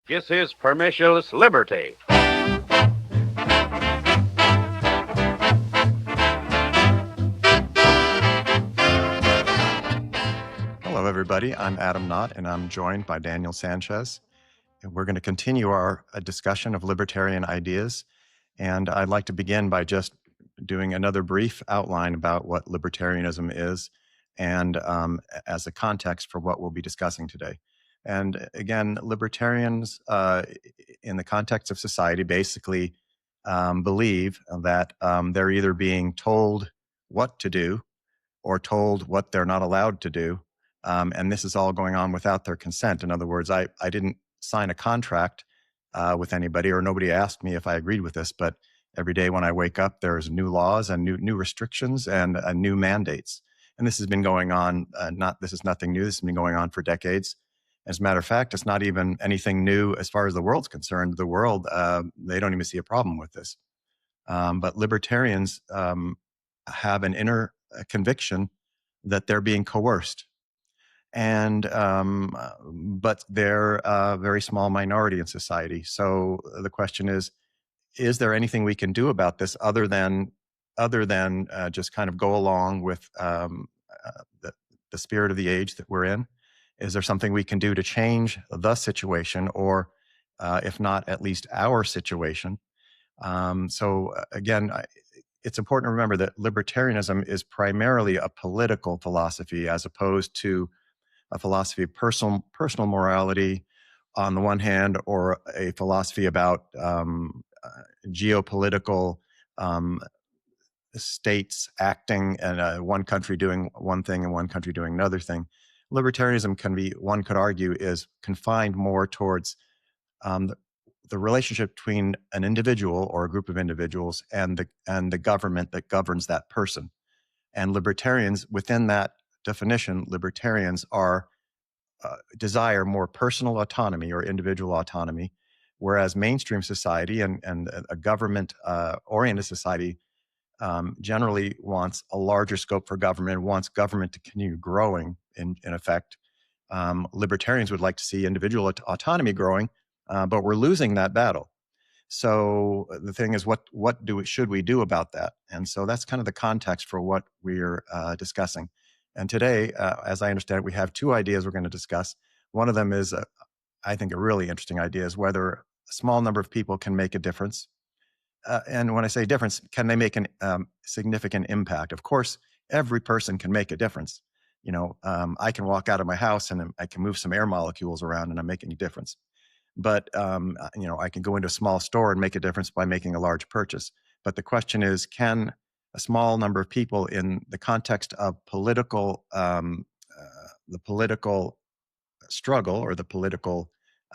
This is Permissionless Liberty. Hello, everybody. I'm Adam Knott, and I'm joined by Daniel Sanchez. And we're going to continue our discussion of libertarian ideas. And I'd like to begin by just doing another brief outline about what libertarianism is and as a context for what we'll be discussing today. And again, libertarians in the context of society basically believe that they're either being told what to do or told what they're not allowed to do. And this is all going on without their consent. In other words, I didn't sign a contract with anybody, or nobody asked me if I agreed with this, but every day when I wake up, there's new laws and new restrictions and new mandates. And this has been going on, this is nothing new. This has been going on for decades. As a matter of fact, it's not even anything new as far as the world's concerned. The world, they don't even see a problem with this. But libertarians have an inner conviction that they're being coerced. And but they're a very small minority in society. So the question is there anything we can do about this other than just kind of go along with the spirit of the age that we're in? Is there something we can do to change the situation, or if not, at least our situation? So again, it's important to remember that libertarianism is primarily a political philosophy as opposed to a philosophy of personal morality on the one hand, or a philosophy about geopolitical states acting and one country doing one thing and one country doing another thing. Libertarianism can be, one could argue, is confined more towards the relationship between an individual or a group of individuals and the government that governs that person. And libertarians, within that definition, libertarians are desire more personal autonomy or individual autonomy, whereas mainstream society and a government-oriented society generally wants a larger scope for government, wants government to continue growing in effect. Libertarians would like to see individual autonomy growing, but we're losing that battle. So the thing is, what should we do about that? And so that's kind of the context for what we're discussing. And today, as I understand it, we have two ideas we're going to discuss. One of them is, I think, a really interesting idea, is whether a small number of people can make a difference. And when I say difference, can they make a significant impact? Of course, every person can make a difference. You know, I can walk out of my house and I can move some air molecules around and I'm making a difference. But you know, I can go into a small store and make a difference by making a large purchase. But the question is, can a small number of people in the context of political, the political struggle or the political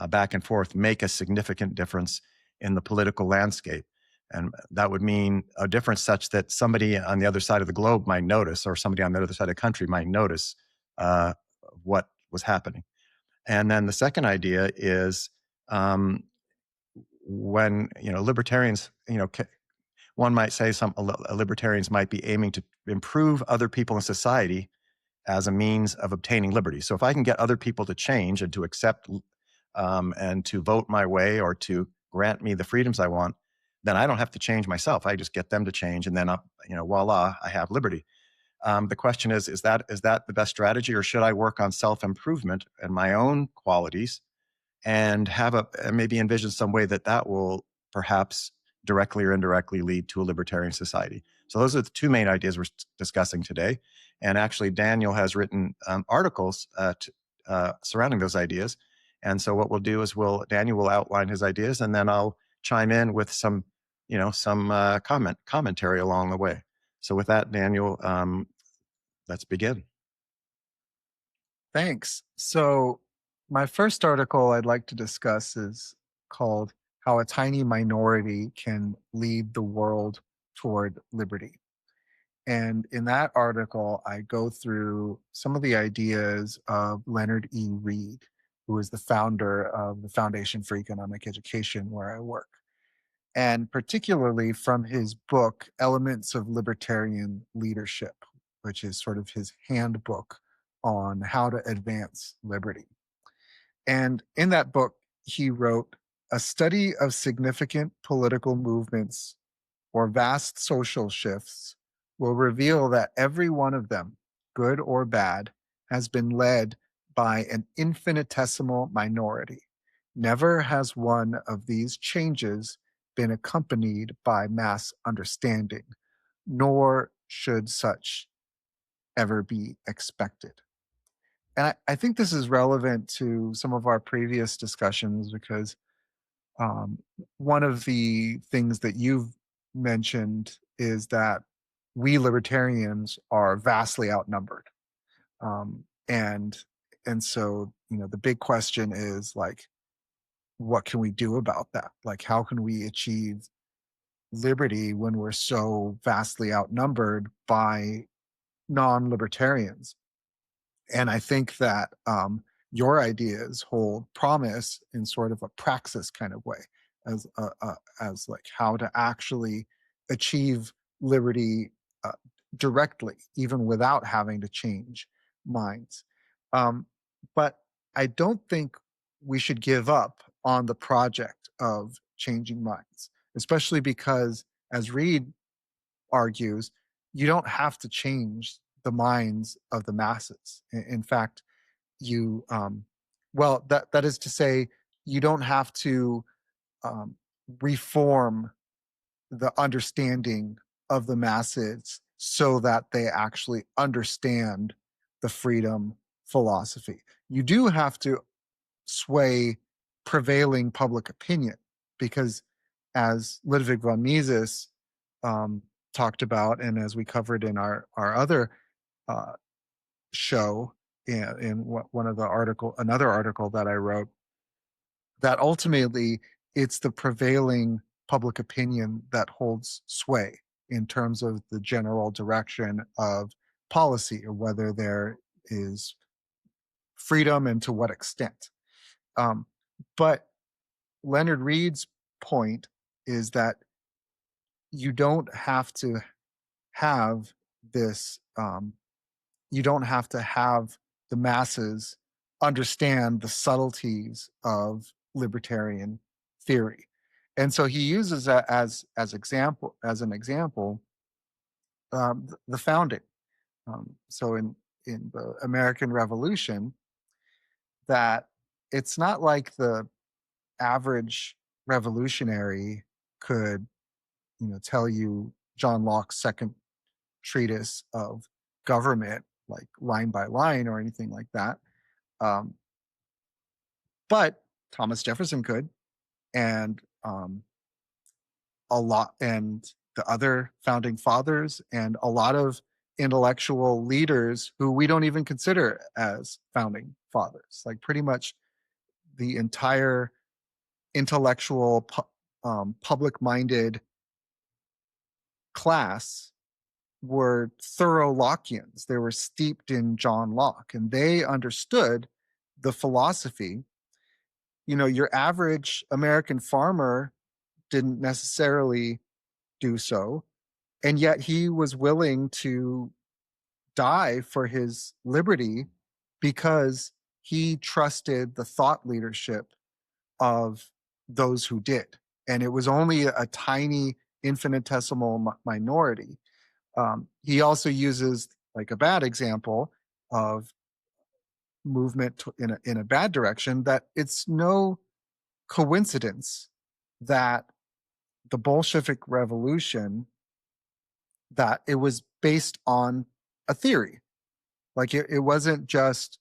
back and forth make a significant difference in the political landscape? And that would mean a difference such that somebody on the other side of the globe might notice, or somebody on the other side of the country might notice what was happening. And then the second idea is, when, you know, libertarians, you know, one might say some libertarians might be aiming to improve other people in society as a means of obtaining liberty. So if I can get other people to change and to accept and to vote my way or to grant me the freedoms I want, then I don't have to change myself. I just get them to change, and then you know, voila, I have liberty. The question is that the best strategy, or should I work on self-improvement and my own qualities, and have maybe envision some way that will perhaps directly or indirectly lead to a libertarian society? So those are the two main ideas we're discussing today. And actually, Daniel has written articles surrounding those ideas. And so what we'll do is Daniel will outline his ideas, and then I'll chime in with some, you know, some commentary along the way. So with that, Daniel, let's begin. Thanks. So my first article I'd like to discuss is called How a Tiny Minority Can Lead the World Toward Liberty. And in that article, I go through some of the ideas of Leonard E. Reed, who is the founder of the Foundation for Economic Education, where I work. And particularly from his book, Elements of Libertarian Leadership, which is sort of his handbook on how to advance liberty. And in that book, he wrote, "A study of significant political movements or vast social shifts will reveal that every one of them, good or bad, has been led by an infinitesimal minority. Never has one of these changes been accompanied by mass understanding, nor should such ever be expected." And I think this is relevant to some of our previous discussions because um, one of the things that you've mentioned is that we libertarians are vastly outnumbered, and so the big question is like, what can we do about that? Like, how can we achieve liberty when we're so vastly outnumbered by non-libertarians? And I think that your ideas hold promise in sort of a praxis kind of way, as like how to actually achieve liberty uh, directly, even without having to change minds. Um, but I don't think we should give up on the project of changing minds, especially because, as Reed argues, you don't have to change the minds of the masses. In fact, you well, that is to say, you don't have to um, reform the understanding of the masses so that they actually understand the freedom philosophy. You do have to sway prevailing public opinion because, as Ludwig von Mises um, talked about, and as we covered in our other uh, show in one of the another article that I wrote, that ultimately it's the prevailing public opinion that holds sway in terms of the general direction of policy, or whether there is freedom and to what extent. Um, but Leonard Reed's point is that you don't have to have this, you don't have to have the masses understand the subtleties of libertarian theory. And so he uses that as an example, the founding. So in the American Revolution, that it's not like the average revolutionary could tell you John Locke's second treatise of government like line by line or anything like that. Um, but Thomas Jefferson could, and a lot, and the other founding fathers, and a lot of intellectual leaders who we don't even consider as founding fathers. Like pretty much the entire intellectual, public-minded class were thorough Lockeans. They were steeped in John Locke, and they understood the philosophy. Your average American farmer didn't necessarily do so, and yet he was willing to die for his liberty because he trusted the thought leadership of those who did. And it was only a tiny infinitesimal minority. He also uses like a bad example of movement in a bad direction, that it's no coincidence that the Bolshevik Revolution, that it was based on a theory. Like it wasn't just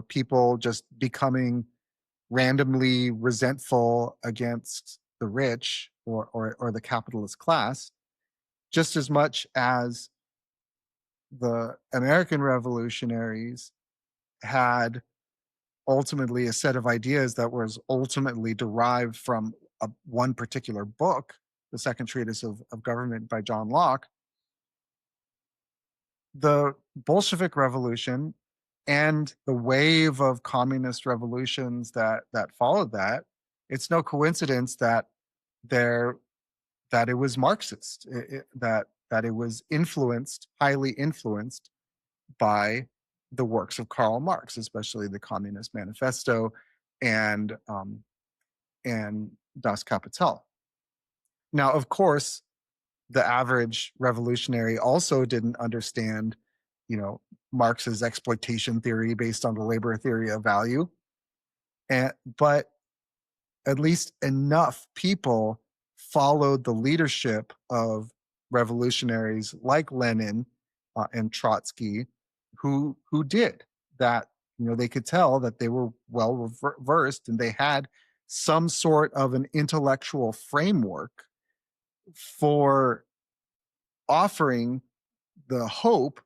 people just becoming randomly resentful against the rich or the capitalist class, just as much as the American revolutionaries had ultimately a set of ideas that was ultimately derived from one particular book, the Second Treatise of Government by John Locke. The Bolshevik Revolution and the wave of communist revolutions that followed that, it's no coincidence that there that it was Marxist, that it was highly influenced by the works of Karl Marx, especially the Communist Manifesto and Das Kapital. Now, of course, the average revolutionary also didn't understand, Marx's exploitation theory based on the labor theory of value, but at least enough people followed the leadership of revolutionaries like Lenin and Trotsky, who did that. They could tell that they were well versed and they had some sort of an intellectual framework for offering the hope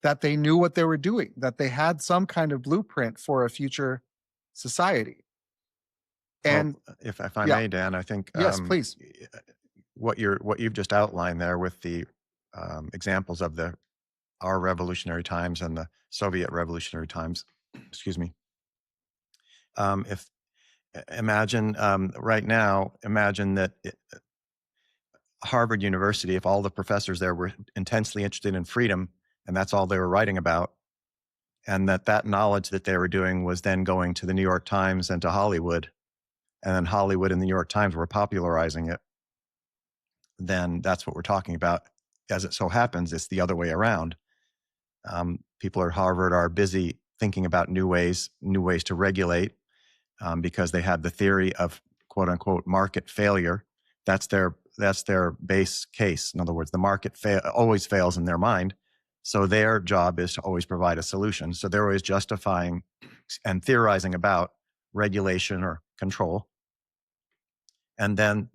that they knew what they were doing, that they had some kind of blueprint for a future society. And well, if I yeah, may, Dan, I think yes, please. what you've just outlined there with the examples of our revolutionary times and the Soviet revolutionary times, excuse me. If imagine right now, imagine that Harvard University, if all the professors there were intensely interested in freedom, and that's all they were writing about, and that knowledge that they were doing was then going to the New York Times and to Hollywood, and then Hollywood and the New York Times were popularizing it, then that's what we're talking about. As it so happens, it's the other way around. People at Harvard are busy thinking about new ways to regulate, because they have the theory of quote unquote market failure. That's their base case. In other words, the market always fails in their mind. So their job is to always provide a solution. So they're always justifying and theorizing about regulation or control. And then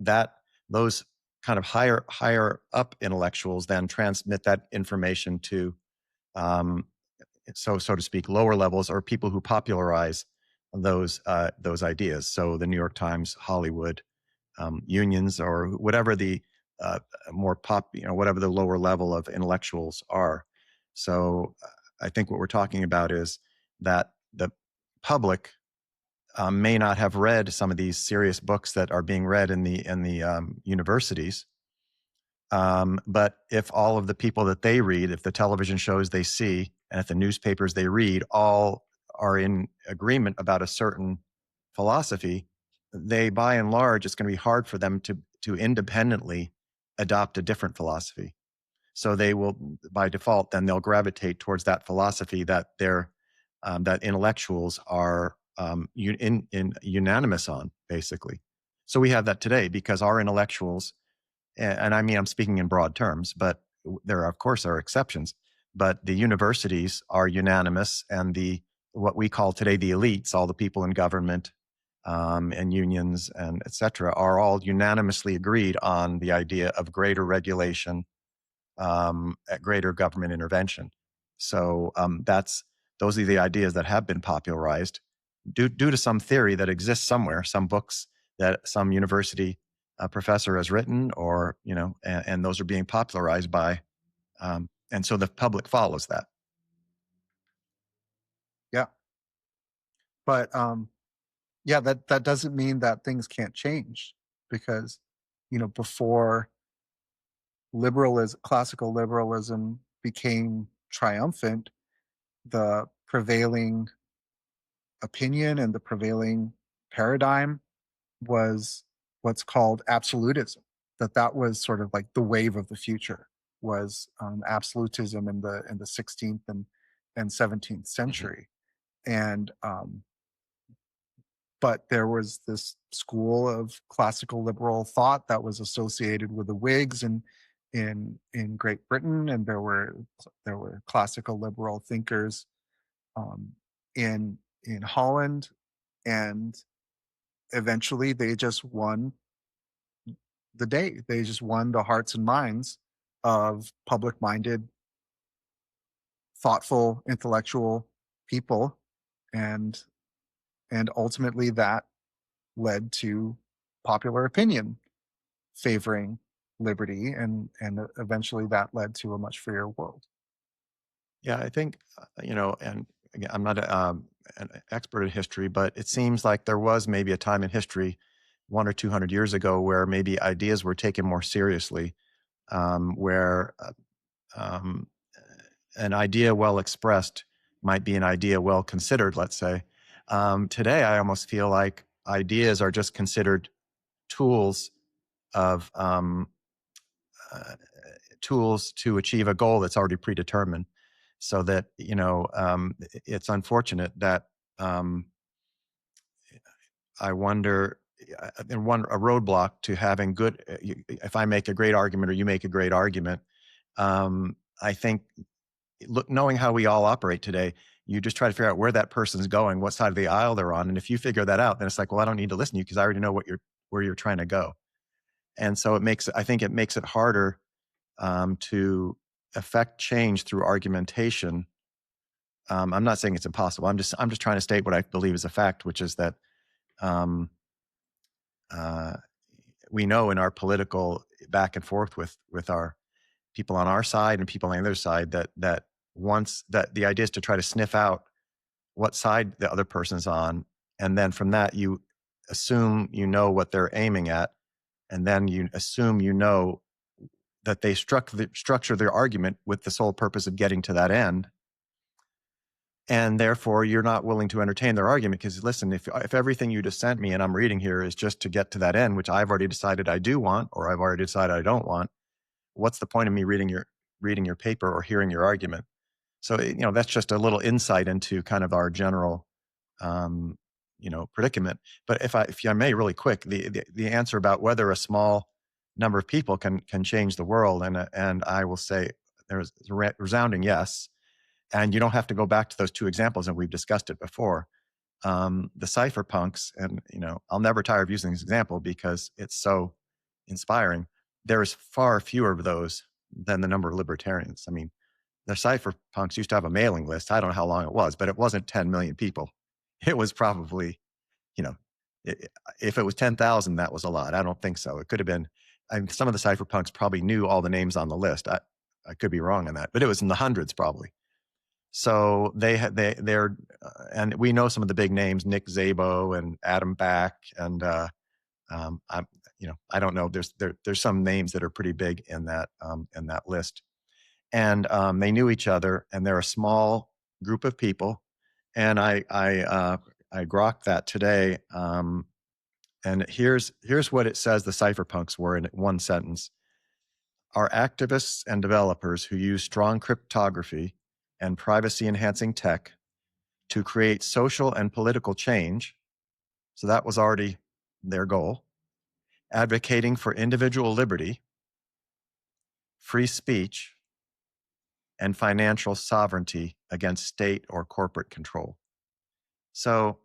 those kind of higher up intellectuals then transmit that information to, so to speak, lower levels or people who popularize those ideas. So the New York Times, Hollywood, unions, or whatever the whatever the lower level of intellectuals are. So I think what we're talking about is that the public may not have read some of these serious books that are being read in the universities. But if all of the people that they read, if the television shows they see, and if the newspapers they read all are in agreement about a certain philosophy, they, by and large, it's going to be hard for them to independently adopt a different philosophy. So they will, by default, then they'll gravitate towards that philosophy that that intellectuals are unanimous on, basically. So we have that today because our intellectuals, and I mean, I'm speaking in broad terms, but there, of course, are exceptions. But the universities are unanimous, and what we call today the elites, all the people in government and unions and et cetera, are all unanimously agreed on the idea of greater regulation, greater government intervention. So those are the ideas that have been popularized due to some theory that exists somewhere, some books that some university professor has written, or and those are being popularized by, and so the public follows that. Yeah. But yeah, that doesn't mean that things can't change, because before classical liberalism became triumphant, the prevailing opinion and the prevailing paradigm was what's called absolutism. That was sort of like the wave of the future, was absolutism in the 16th and 17th century. And but there was this school of classical liberal thought that was associated with the Whigs in Great Britain, and there were classical liberal thinkers in Holland, and eventually they just won the day. They just won the hearts and minds of public-minded, thoughtful, intellectual people, and ultimately that led to popular opinion favoring liberty, and eventually that led to a much freer world. Yeah, I think and again, I'm not an expert in history, but it seems like there was maybe a time in history 100 or 200 years ago where maybe ideas were taken more seriously, where an idea well expressed might be an idea well considered, let's say, Today, I almost feel like ideas are just considered tools of tools to achieve a goal that's already predetermined. So that it's unfortunate that I wonder. A roadblock to having good. If I make a great argument or you make a great argument, I think knowing how we all operate today, you just try to figure out where that person's going, what side of the aisle they're on, and if you figure that out, then it's like, well, I don't need to listen to you because I already know where you're trying to go. And so I think it makes it harder to affect change through argumentation. I'm not saying it's impossible. I'm just trying to state what I believe is a fact, which is that we know in our political back and forth with our people on our side and people on the other side that once that the idea is to try to sniff out what side the other person's on, and then from that you assume you know what they're aiming at, and then you assume you know that they structure their argument with the sole purpose of getting to that end. And therefore, you're not willing to entertain their argument because, listen, if everything you just sent me and I'm reading here is just to get to that end, which I've already decided I do want, or I've already decided I don't want, what's the point of me reading your paper or hearing your argument? So, that's just a little insight into kind of our general, predicament. But if I may, really quick, the answer about whether a small number of people can change the world, and I will say there's a resounding yes. And you don't have to go back to those two examples, and we've discussed it before. The cypherpunks, and I'll never tire of using this example because it's so inspiring. There is far fewer of those than the number of libertarians. I mean, the cypherpunks used to have a mailing list. I don't know how long it was, but it wasn't 10 million people. It was probably, if it was 10,000, that was a lot. I don't think so. It could have been. Some of the cypherpunks probably knew all the names on the list. I could be wrong on that, but it was in the hundreds probably. So they're and we know some of the big names, Nick Szabo and Adam Back, and I don't know. There's some names that are pretty big in that list, and they knew each other, and they're a small group of people, and I grokked that today, and here's what it says the cypherpunks were in one sentence: are activists and developers who use strong cryptography and privacy-enhancing tech to create social and political change. So that was already their goal. Advocating for individual liberty, free speech, and financial sovereignty against state or corporate control. So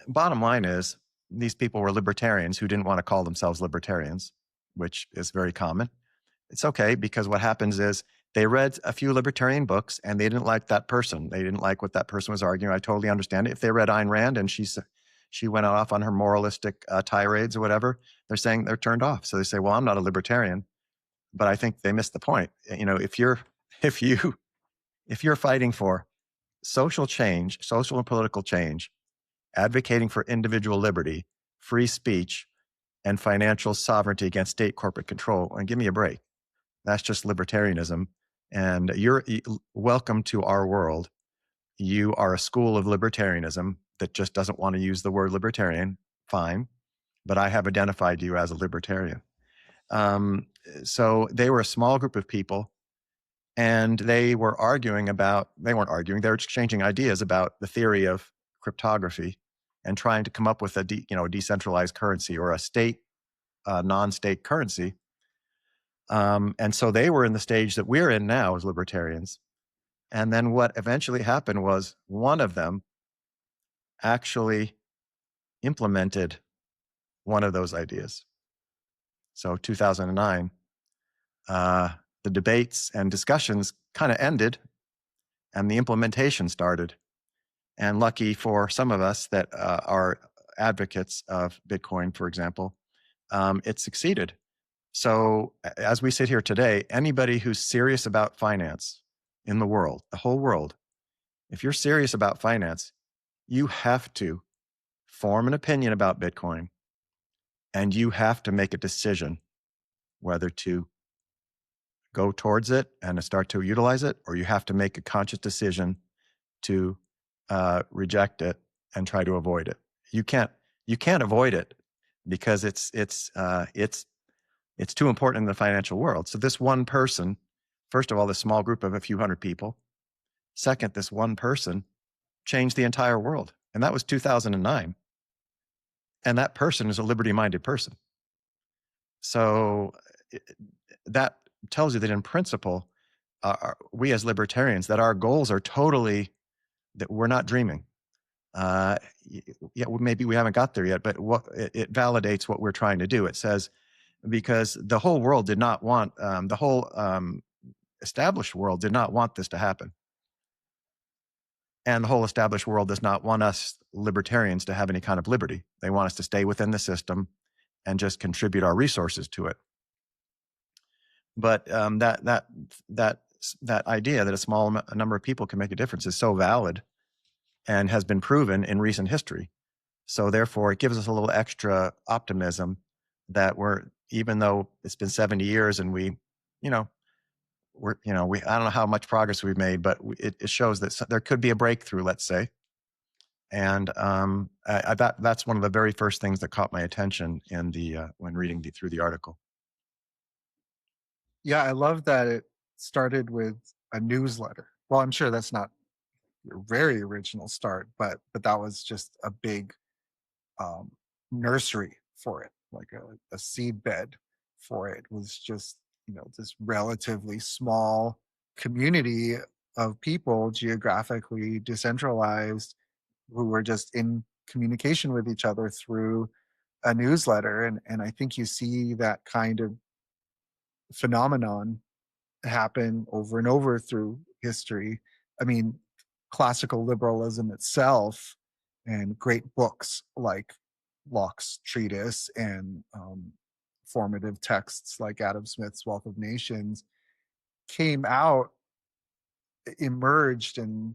bottom line is, these people were libertarians who didn't want to call themselves libertarians, which is very common. It's okay, because what happens is they read a few libertarian books and they didn't like that person. They didn't like what that person was arguing. I totally understand it. If they read Ayn Rand and she went off on her moralistic tirades or whatever, they're saying they're turned off. So they say, well, I'm not a libertarian. But I think they missed the point. If you're fighting for social change, social and political change, advocating for individual liberty, free speech, and financial sovereignty against state corporate control, and give me a break. That's just libertarianism. And you're welcome to our world. You are a school of libertarianism that just doesn't want to use the word libertarian. Fine. But I have identified you as a libertarian. So they were a small group of people, and they weren't arguing, they were exchanging ideas about the theory of cryptography and trying to come up with a decentralized currency or a state, non-state currency. And so they were in the stage that we're in now as libertarians. And then what eventually happened was one of them actually implemented one of those ideas. So 2009, the debates and discussions kind of ended and the implementation started. And lucky for some of us that are advocates of Bitcoin, for example, it succeeded. So as we sit here today, anybody who's serious about finance in the world, the whole world, if you're serious about finance, you have to form an opinion about Bitcoin, and you have to make a decision whether to go towards it and start to utilize it, or you have to make a conscious decision to reject it and try to avoid it. You can't avoid it because it's too important in the financial world. So this one person, first of all, this small group of a few hundred people. Second, this one person changed the entire world. And that was 2009. And that person is a liberty-minded person. So that tells you that in principle, we as libertarians, that our goals are totally, that we're not dreaming. Yeah, maybe we haven't got there yet, but it validates what we're trying to do. It says, because the whole world did not want, the whole established world did not want this to happen. And the whole established world does not want us libertarians to have any kind of liberty. They want us to stay within the system and just contribute our resources to it. But that idea that a small number of people can make a difference is so valid and has been proven in recent history. So therefore, it gives us a little extra optimism that even though it's been 70 years and I don't know how much progress we've made, but it shows that there could be a breakthrough, let's say. And that's one of the very first things that caught my attention when reading through the article. Yeah, I love that it started with a newsletter. Well, I'm sure that's not your very original start, but that was just a big nursery for it, like a seed bed for it. Was just this relatively small community of people, geographically decentralized, who were just in communication with each other through a newsletter. And I think you see that kind of phenomenon happen over and over through history. I mean, classical liberalism itself and great books like Locke's treatise and formative texts like Adam Smith's Wealth of Nations emerged and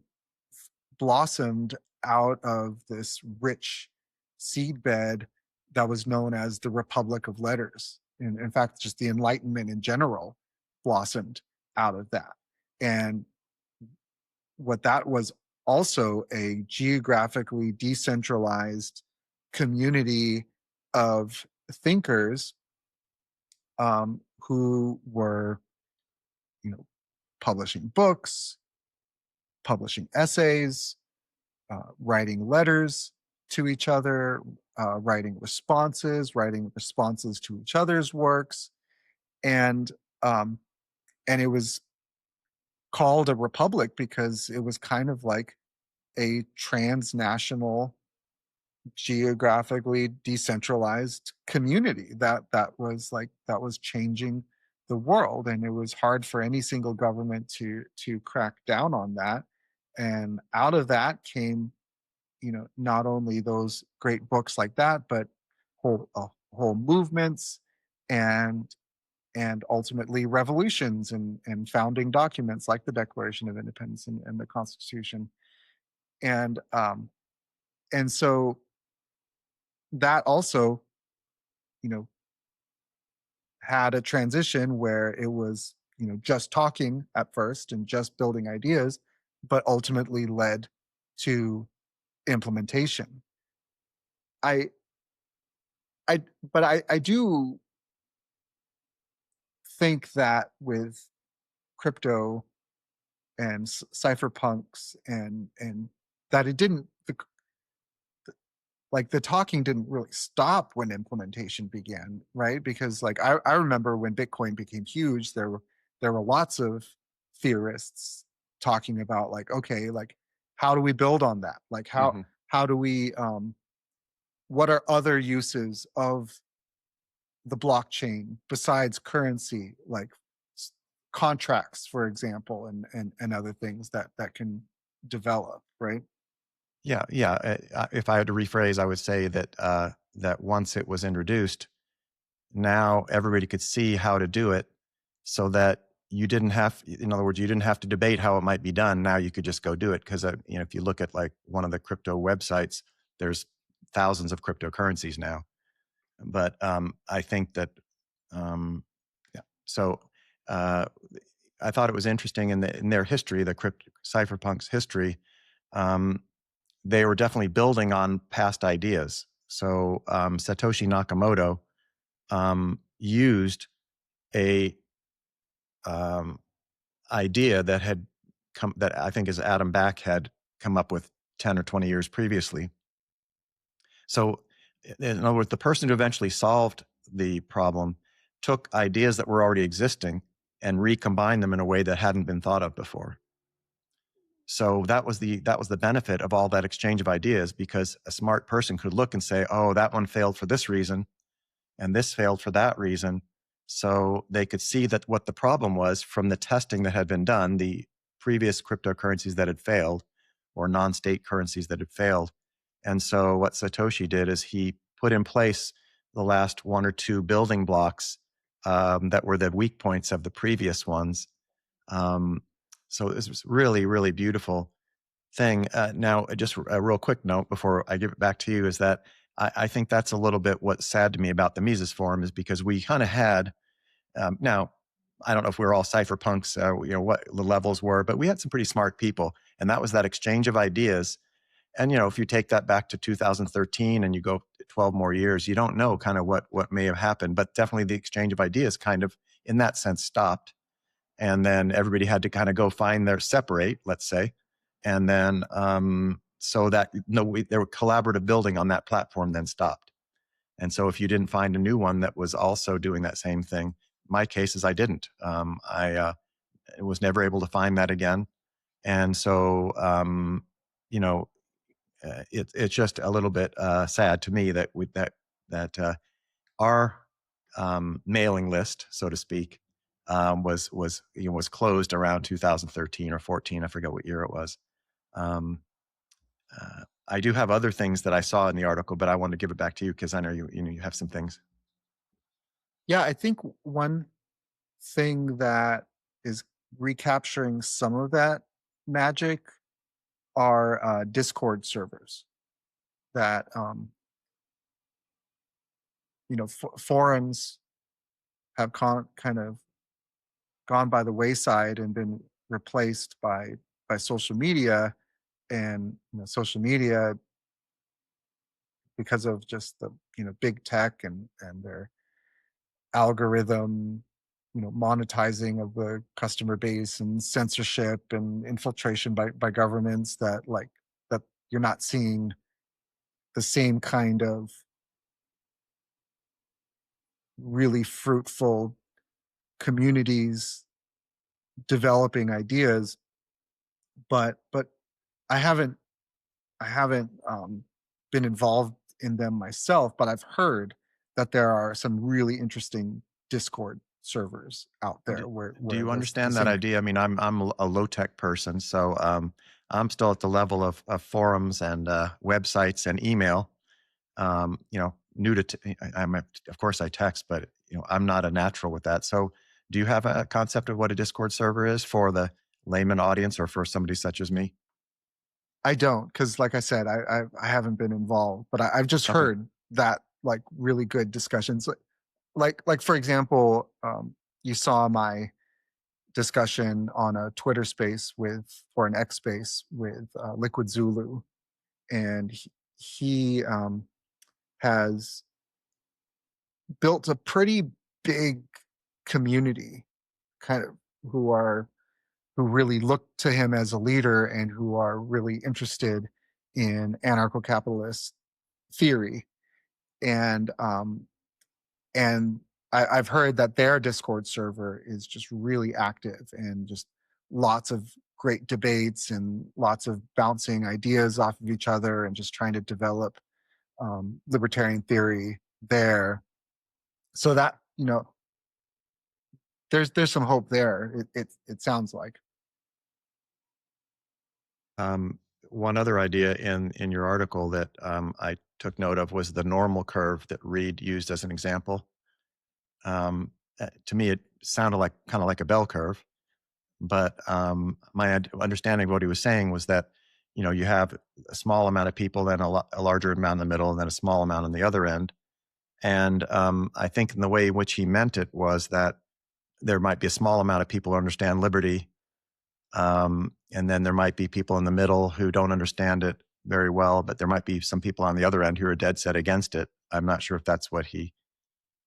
blossomed out of this rich seedbed that was known as the Republic of Letters. And in fact, just the Enlightenment in general blossomed out of that. And what that was also a geographically decentralized community of thinkers who were, publishing books, publishing essays, writing letters to each other, writing responses to each other's works, and it was called a republic because it was kind of like a transnational, geographically decentralized community that was changing the world, and it was hard for any single government to crack down on that. And out of that came, not only those great books like that, but whole movements and ultimately revolutions and founding documents like the Declaration of Independence and the Constitution. And so that also, had a transition where it was, just talking at first and just building ideas, but ultimately led to implementation. I do think that with crypto and cypherpunks and that it didn't, the talking didn't really stop when implementation began, right? Because I remember when Bitcoin became huge, there were lots of theorists talking about okay, how do we build on that? How do we what are other uses of the blockchain besides currency, like contracts, for example, and other things that can develop, right? Yeah. If I had to rephrase, I would say that that once it was introduced, now everybody could see how to do it, so that you didn't have, in other words, you didn't have to debate how it might be done. Now you could just go do it. Because if you look at one of the crypto websites, there's thousands of cryptocurrencies now. But I think that, yeah. So I thought it was interesting in their history, the cypherpunks history. they were definitely building on past ideas. So Satoshi Nakamoto used a idea that had come, that I think is Adam Back had come up with 10 or 20 years previously. So in other words, the person who eventually solved the problem took ideas that were already existing and recombined them in a way that hadn't been thought of before. So that was the benefit of all that exchange of ideas, because a smart person could look and say, oh, that one failed for this reason and this failed for that reason. So they could see that what the problem was from the testing that had been done, the previous cryptocurrencies that had failed or non-state currencies that had failed. And so what Satoshi did is he put in place the last one or two building blocks that were the weak points of the previous ones. So this was really, really beautiful thing. Now, just a real quick note before I give it back to you is that I think that's a little bit what's sad to me about the Mises Forum, is because we kind of had, now, I don't know if we were all cypherpunks, what the levels were, but we had some pretty smart people. And that was that exchange of ideas. And, if you take that back to 2013 and you go 12 more years, you don't know kind of what may have happened, but definitely the exchange of ideas kind of, in that sense, stopped. And then everybody had to kind of go find their separate, let's say. And then so that there were collaborative building on that platform then stopped. And so if you didn't find a new one that was also doing that same thing, my case is I didn't. I was never able to find that again. And so, it's just a little bit sad to me that our mailing list, so to speak, was closed around 2013 or 14. I forget what year it was. I do have other things that I saw in the article, but I want to give it back to you because I know you have some things. Yeah, I think one thing that is recapturing some of that magic are Discord servers that forums have kind of gone by the wayside and been replaced by social media. And social media, because of just the big tech and their algorithm, monetizing of the customer base and censorship and infiltration by governments, that you're not seeing the same kind of really fruitful communities developing ideas. But I haven't been involved in them myself, but I've heard that there are some really interesting Discord servers out there. Do you understand that idea? I mean, I'm a low tech person, so I'm still at the level of forums and websites and email. New to of course I text, but I'm not a natural with that. So, do you have a concept of what a Discord server is for the layman audience or for somebody such as me? I don't, because like I said, I haven't been involved, but I've just heard that really good discussions. Like for example, you saw my discussion on a Twitter space or an X space with Liquid Zulu, and he has built a pretty big community, kind of who really look to him as a leader and who are really interested in anarcho-capitalist theory. And I've heard that their Discord server is just really active and just lots of great debates and lots of bouncing ideas off of each other and just trying to develop libertarian theory there. So that there's some hope there. It sounds like. One other idea in your article that I took note of was the normal curve that Reed used as an example. To me, it sounded kind of like a bell curve, but my understanding of what he was saying was that you have a small amount of people, then a larger amount in the middle, and then a small amount on the other end. And I think in the way in which he meant it was that there might be a small amount of people who understand liberty, and then there might be people in the middle who don't understand it, very well, but there might be some people on the other end who are dead set against it. I'm not sure if that's what he,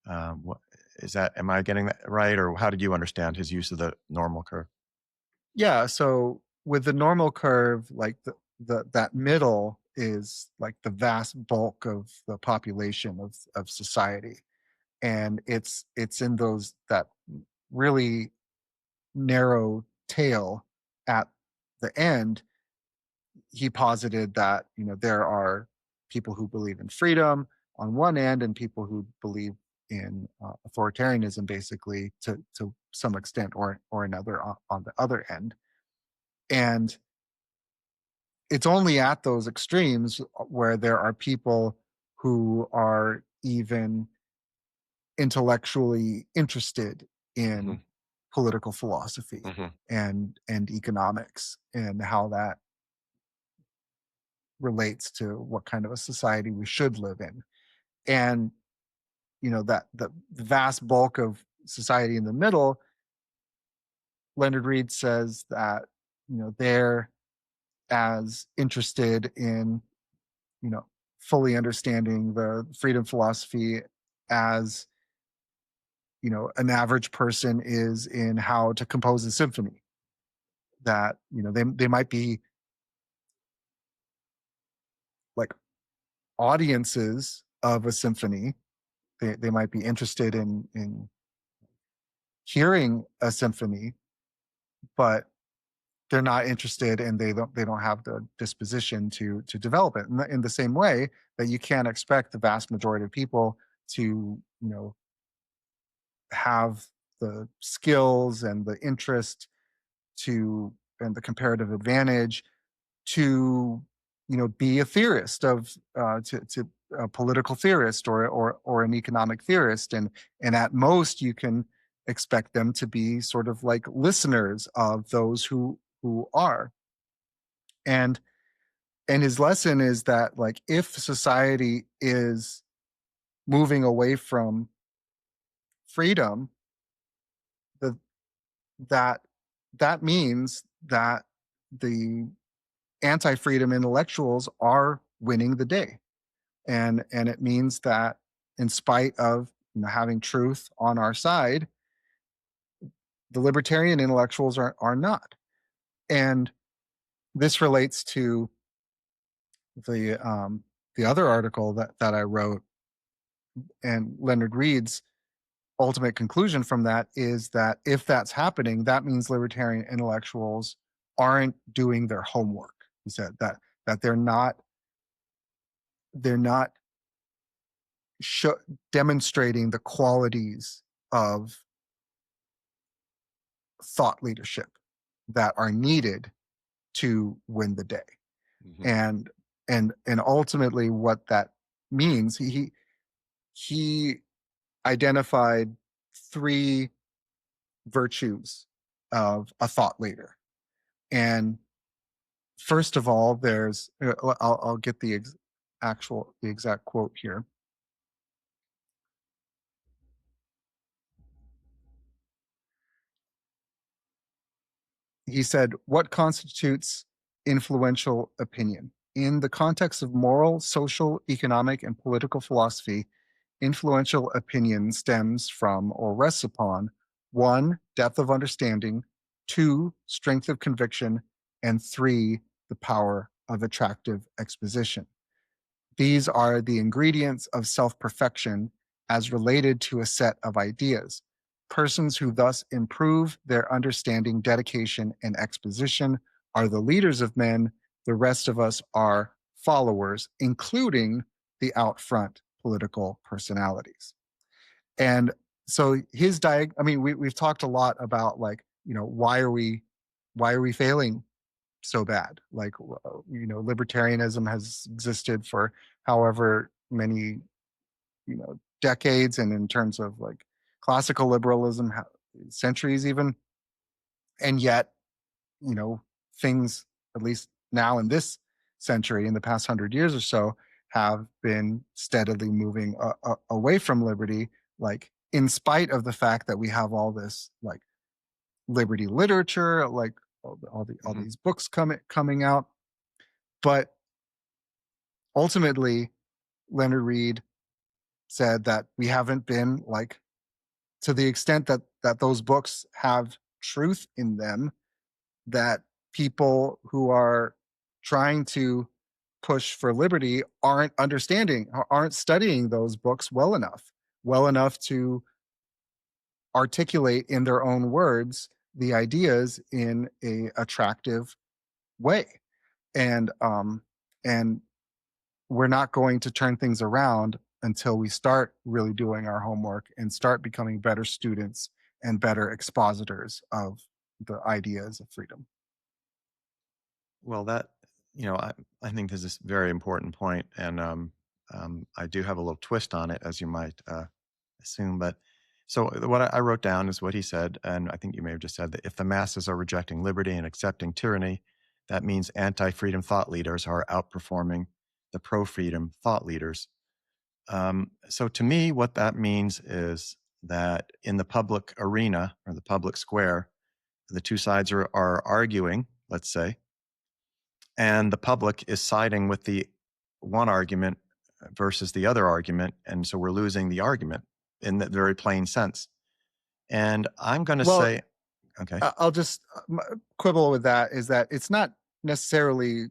what is that, am I getting that right? Or how did you understand his use of the normal curve? Yeah, so with the normal curve, like that middle is like the vast bulk of the population of society. And it's in those that really narrow tail at the end. He posited that, there are people who believe in freedom on one end and people who believe in authoritarianism, basically, to some extent or another on the other end. And it's only at those extremes where there are people who are even intellectually interested in political philosophy and economics and how that relates to what kind of a society we should live in. And that the vast bulk of society in the middle, Leonard Reed says that they're as interested in fully understanding the freedom philosophy as an average person is in how to compose a symphony. That they might be like audiences of a symphony. They might be interested in hearing a symphony, but they're not interested and they don't have the disposition to develop it in the same way that you can't expect the vast majority of people to have the skills and the interest to and the comparative advantage to be a theorist to a political theorist or an economic theorist, and at most you can expect them to be sort of like listeners of those who are. And his lesson is that, like, if society is moving away from freedom, the that that means that the anti-freedom intellectuals are winning the day. And it means that, in spite of having truth on our side, the libertarian intellectuals are not. And this relates to the other article that I wrote. And Leonard Reed's ultimate conclusion from that is that if that's happening, that means libertarian intellectuals aren't doing their homework. He said that they're not demonstrating the qualities of thought leadership that are needed to win the day. And ultimately what that means, he identified three virtues of a thought leader. And first of all, there's I'll get the exact quote here. He said, "What constitutes influential opinion? In the context of moral, social, economic, and political philosophy, influential opinion stems from or rests upon: 1, depth of understanding; 2, strength of conviction; and 3, the power of attractive exposition. These are the ingredients of self-perfection as related to a set of ideas. Persons who thus improve their understanding, dedication, and exposition are the leaders of men. The rest of us are followers, including the out front political personalities." And so we've talked a lot about, like, why are we failing so bad? Like, libertarianism has existed for however many decades, and in terms of like classical liberalism, centuries even. And yet, things, at least now in this century, in the past 100 years or so, have been steadily moving away from liberty, like, in spite of the fact that we have all this, like, liberty literature, like all these books coming out. But ultimately, Leonard Reed said that we haven't been like, to the extent that those books have truth in them, that people who are trying to push for liberty aren't studying those books well enough to articulate in their own words the ideas in a attractive way. And um and we're not going to turn things around until we start really doing our homework and start becoming better students and better expositors of the ideas of freedom. Well, that, I think this is a very important point, and I do have a little twist on it, as you might assume. But so what I wrote down is what he said, and I think you may have just said that if the masses are rejecting liberty and accepting tyranny, that means anti-freedom thought leaders are outperforming the pro-freedom thought leaders. So to me, what that means is that in the public arena or the public square, the two sides are arguing, let's say, and the public is siding with the one argument versus the other argument. And so we're losing the argument in that very plain sense. And I'm going to Well, say, okay, I'll just quibble with that, is that it's not necessarily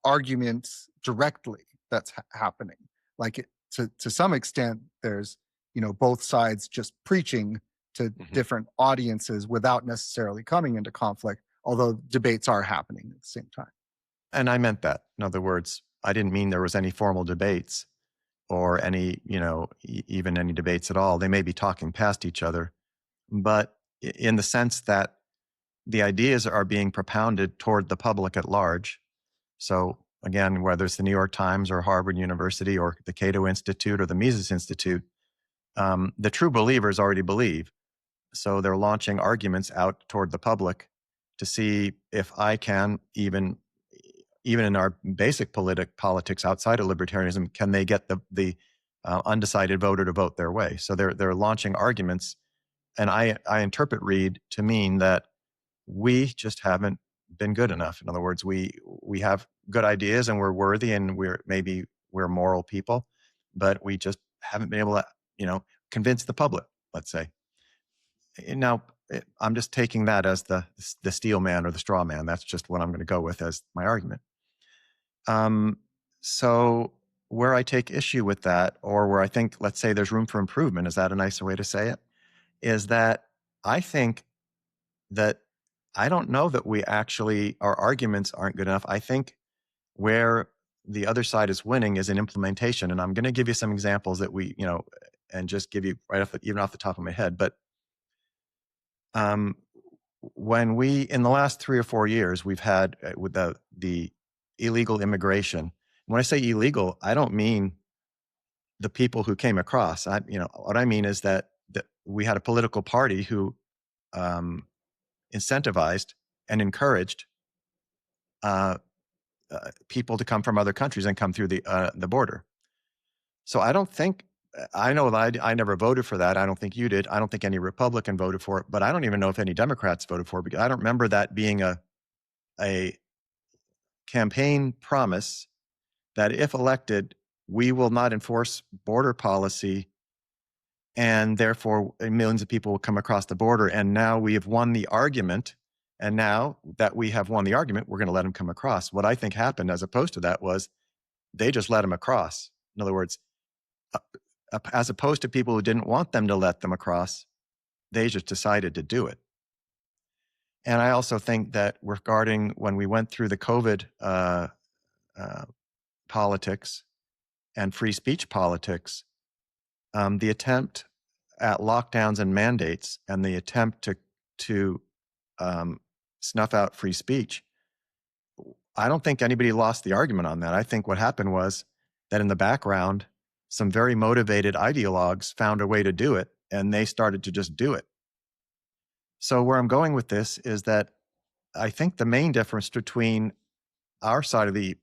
arguments directly that's happening. Like to some extent, there's both sides just preaching to different audiences without necessarily coming into conflict, although debates are happening at the same time. and I meant that. In other words, I didn't mean there was any formal debates or any, even any debates at all. They may be talking past each other, but in the sense that the ideas are being propounded toward the public at large. So again, whether it's the New York Times or Harvard University or the Cato Institute or the Mises Institute, the true believers already believe. So they're launching arguments out toward the public to see if I can, even in our basic politics outside of libertarianism, can they get the undecided voter to vote their way? So they're launching arguments, and I interpret Reed to mean that we just haven't been good enough. In other words, we have good ideas and we're worthy and we're moral people, but we just haven't been able to, convince the public, let's say. Now, I'm just taking that as the steel man or the straw man. That's just what I'm going to go with as my argument. So where I take issue with that, or where I think, let's say there's room for improvement, is that a nicer way to say it? Is that I think that I don't know that our arguments aren't good enough. I think where the other side is winning is in implementation. And I'm going to give you some examples that and just give you even off the top of my head. But when in the last 3 or 4 years, we've had with the illegal immigration. When I say illegal, I don't mean the people who came across. What I mean is that we had a political party who incentivized and encouraged people to come from other countries and come through the border. So I don't think, I know that I never voted for that. I don't think you did. I don't think any Republican voted for it, but I don't even know if any Democrats voted for it, because I don't remember that being a campaign promise that if elected, we will not enforce border policy, and therefore millions of people will come across the border. And now we have won the argument. And now that we have won the argument, we're going to let them come across. What I think happened as opposed to that was they just let them across. In other words, as opposed to people who didn't want them to let them across, they just decided to do it. And I also think that regarding when we went through the COVID politics and free speech politics, the attempt at lockdowns and mandates and the attempt to snuff out free speech, I don't think anybody lost the argument on that. I think what happened was that in the background, some very motivated ideologues found a way to do it, and they started to just do it. So where I'm going with this is that I think the main difference between our side of the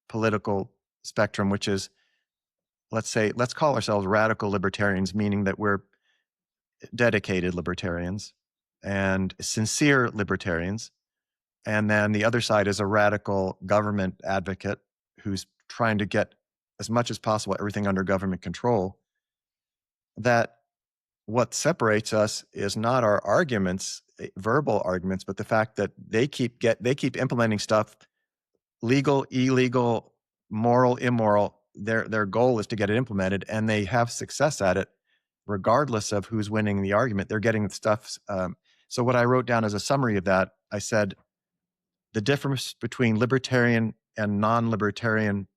political spectrum, which is, let's call ourselves radical libertarians, meaning that we're dedicated libertarians and sincere libertarians. And then the other side is a radical government advocate who's trying to get as much as possible everything under government control, that what separates us is not our arguments, verbal arguments, but the fact that they keep implementing stuff, legal, illegal, moral, immoral. Their goal is to get it implemented, and they have success at it, regardless of who's winning the argument. They're getting the stuff. So what I wrote down as a summary of that, I said, the difference between libertarian and non-libertarian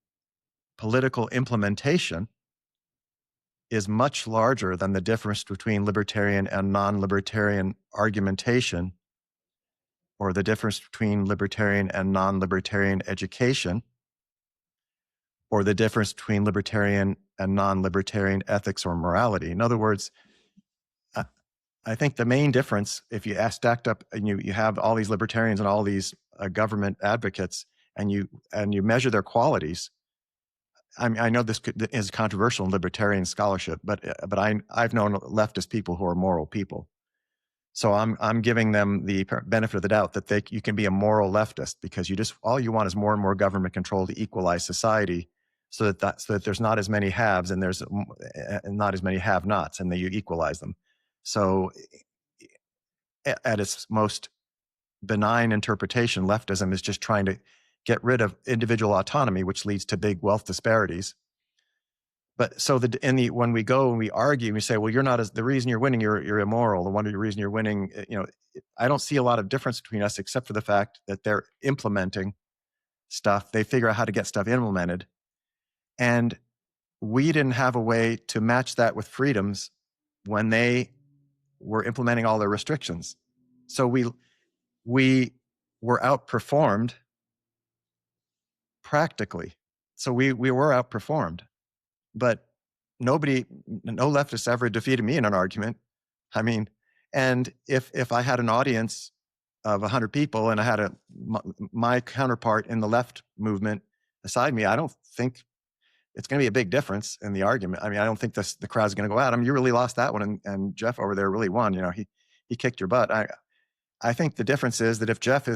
political implementation is much larger than the difference between libertarian and non-libertarian argumentation, or the difference between libertarian and non-libertarian education, or the difference between libertarian and non-libertarian ethics or morality. In other words, I think the main difference, if you stacked up and you have all these libertarians and all these government advocates, and you measure their qualities. I know this is controversial in libertarian scholarship, but I've known leftist people who are moral people. So I'm giving them the benefit of the doubt that you can be a moral leftist, because all you want is more and more government control to equalize society, so that there's not as many haves and there's not as many have-nots, and that you equalize them. So at its most benign interpretation, leftism is just trying to get rid of individual autonomy, which leads to big wealth disparities. But so when we go and we argue, we say, well, the reason you're winning, you're immoral. The reason you're winning, I don't see a lot of difference between us, except for the fact that they're implementing stuff. They figure out how to get stuff implemented. And we didn't have a way to match that with freedoms when they were implementing all their restrictions. So we were outperformed practically. So we were outperformed, but no leftist ever defeated me in an argument. I mean, and if I had an audience of 100 people and I had my counterpart in the left movement beside me, I don't think it's going to be a big difference in the argument. I mean, I don't think the crowd's going to go out. I mean, you really lost that one, and Jeff over there really won. He kicked your butt. I think the difference is that if Jeff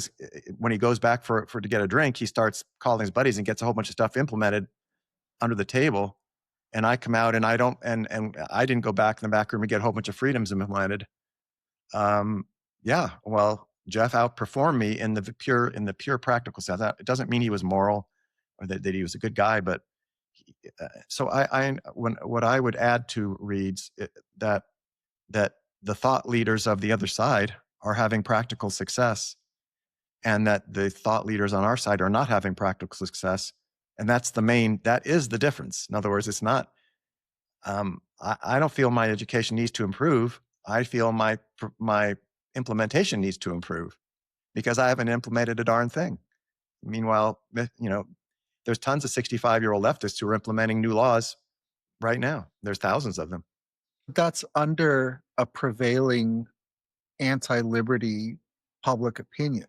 when he goes back to get a drink, he starts calling his buddies and gets a whole bunch of stuff implemented under the table, and I come out and I don't, and I didn't go back in the back room and get a whole bunch of freedoms implemented. Yeah, well, Jeff outperformed me in the pure practical sense. It doesn't mean he was moral or that he was a good guy, but so what I would add to Reed's that the thought leaders of the other side are having practical success, and that the thought leaders on our side are not having practical success. And that is the difference. In other words, it's not, I don't feel my education needs to improve. I feel my implementation needs to improve, because I haven't implemented a darn thing. Meanwhile, there's tons of 65-year-old leftists who are implementing new laws right now. There's thousands of them. That's under a prevailing anti-liberty public opinion.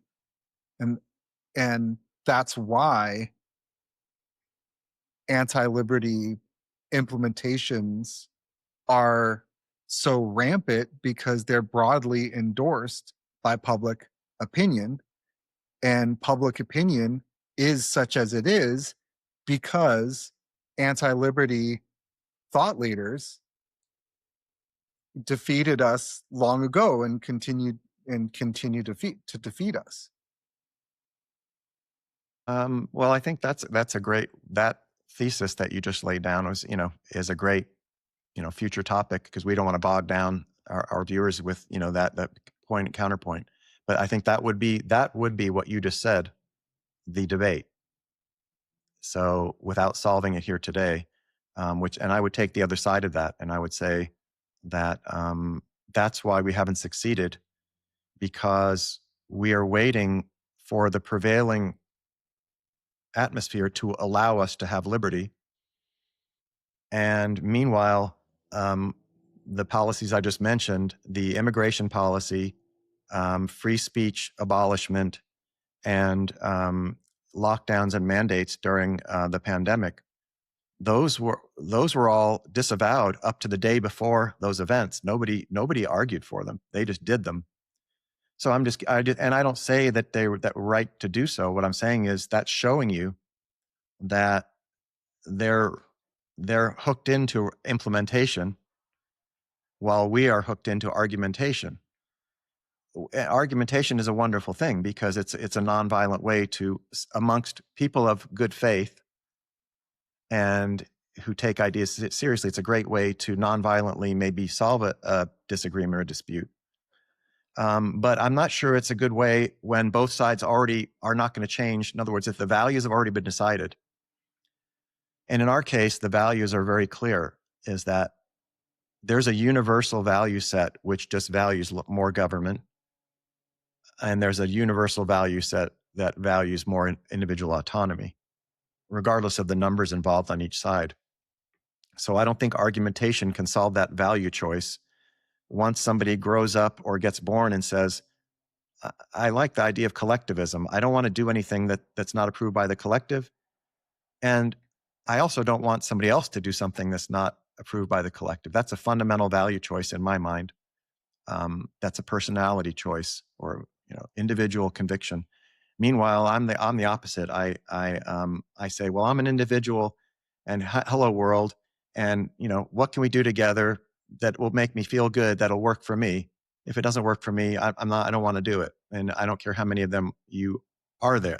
And that's why anti-liberty implementations are so rampant, because they're broadly endorsed by public opinion. And public opinion is such as it is because anti-liberty thought leaders defeated us long ago and continue to defeat us. Well, I think that thesis that you just laid down is a great, future topic, because we don't want to bog down our viewers with, that point and counterpoint. But I think that would be what you just said, the debate. So without solving it here today, and I would take the other side of that, and I would say that that's why we haven't succeeded, because we are waiting for the prevailing atmosphere to allow us to have liberty. And meanwhile, the policies I just mentioned, the immigration policy, free speech abolishment, and lockdowns and mandates during the pandemic, those were all disavowed up to the day before those events. Nobody argued for them. They just did them. So and I don't say that they were right to do so. What I'm saying is that's showing you that they're hooked into implementation while we are hooked into argumentation. Argumentation is a wonderful thing because it's a nonviolent way to, amongst people of good faith and who take ideas seriously, it's a great way to nonviolently maybe solve a disagreement or a dispute. But I'm not sure it's a good way when both sides already are not going to change. In other words, if the values have already been decided, and in our case, the values are very clear, is that there's a universal value set which just values more government, and there's a universal value set that values more individual autonomy, regardless of the numbers involved on each side. So I don't think argumentation can solve that value choice. Once somebody grows up or gets born and says, I like the idea of collectivism. I don't want to do anything that's not approved by the collective. And I also don't want somebody else to do something that's not approved by the collective. That's a fundamental value choice in my mind. That's a personality choice or individual conviction. Meanwhile, I'm the opposite. I say, well, I'm an individual, and hello world, and what can we do together that will make me feel good, that'll work for me. If it doesn't work for me, I don't want to do it, and I don't care how many of them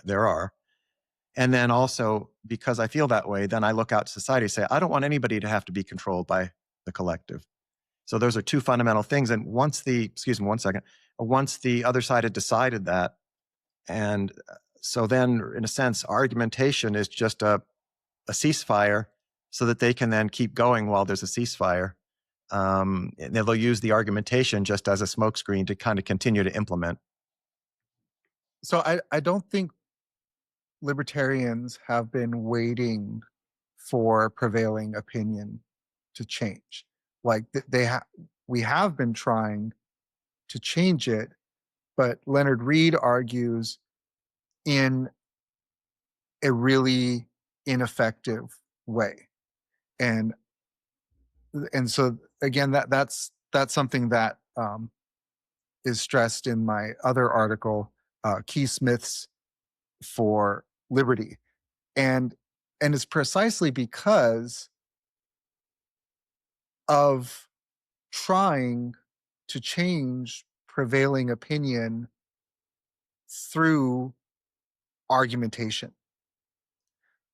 there are. And then also, because I feel that way, then I look out to society and say, I don't want anybody to have to be controlled by the collective. So those are two fundamental things. And once the other side had decided that, and so then in a sense, argumentation is just a ceasefire so that they can then keep going while there's a ceasefire. And they'll use the argumentation just as a smokescreen to kind of continue to implement. So I don't think libertarians have been waiting for prevailing opinion to change. Like we have been trying to change it, but Leonard Reed argues in a really ineffective way. And so again, that's something that is stressed in my other article, Key Smiths for Liberty. And it's precisely because of trying to change prevailing opinion through argumentation,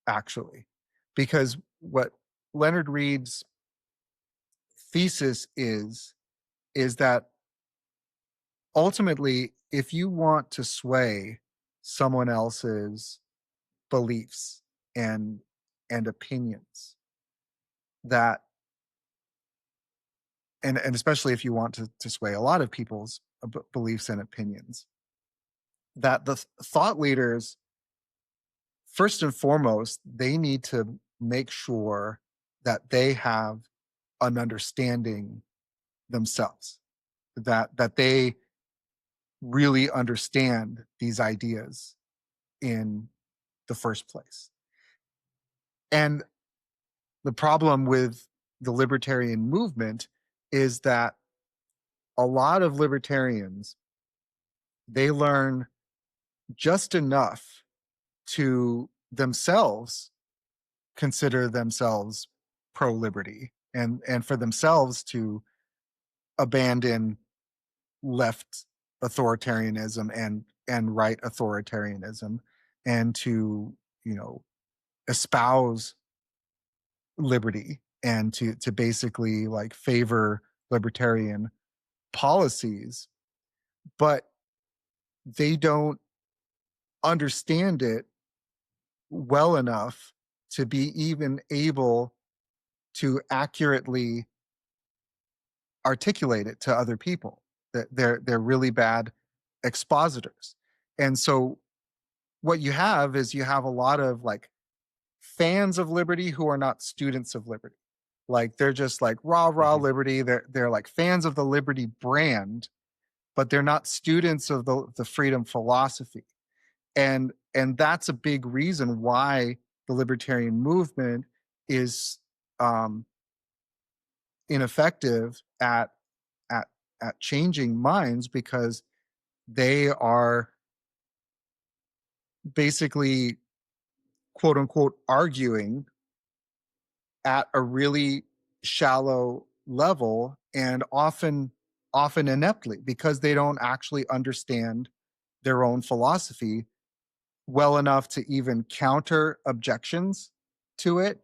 actually. Because what Leonard Reed's thesis is that ultimately, if you want to sway someone else's beliefs and opinions, that and especially if you want to sway a lot of people's beliefs and opinions, that the thought leaders, first and foremost, they need to make sure that they have an understanding themselves, that they really understand these ideas in the first place. And the problem with the libertarian movement is that a lot of libertarians, they learn just enough to themselves consider themselves pro-liberty and for themselves to abandon left authoritarianism and right authoritarianism, and to espouse liberty and to basically like favor libertarian policies, but they don't understand it well enough to be even able to accurately articulate it to other people. That they're really bad expositors. And so what you have is you have a lot of like fans of liberty who are not students of liberty. Like they're just like rah liberty. They're like fans of the liberty brand, but they're not students of the freedom philosophy. And that's a big reason why the libertarian movement is ineffective at changing minds, because they are basically quote unquote arguing at a really shallow level, and often ineptly, because they don't actually understand their own philosophy well enough to even counter objections to it,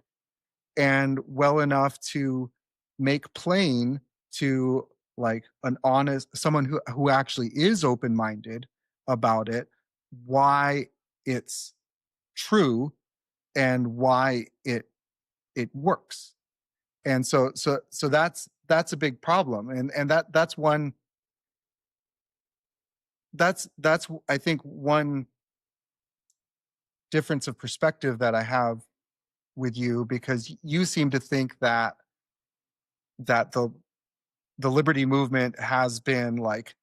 and well enough to make plain to like an honest someone who actually is open-minded about it, why it's true and why it works. And so that's a big problem, and that's I think one difference of perspective that I have with you, because you seem to think that the liberty movement has been like,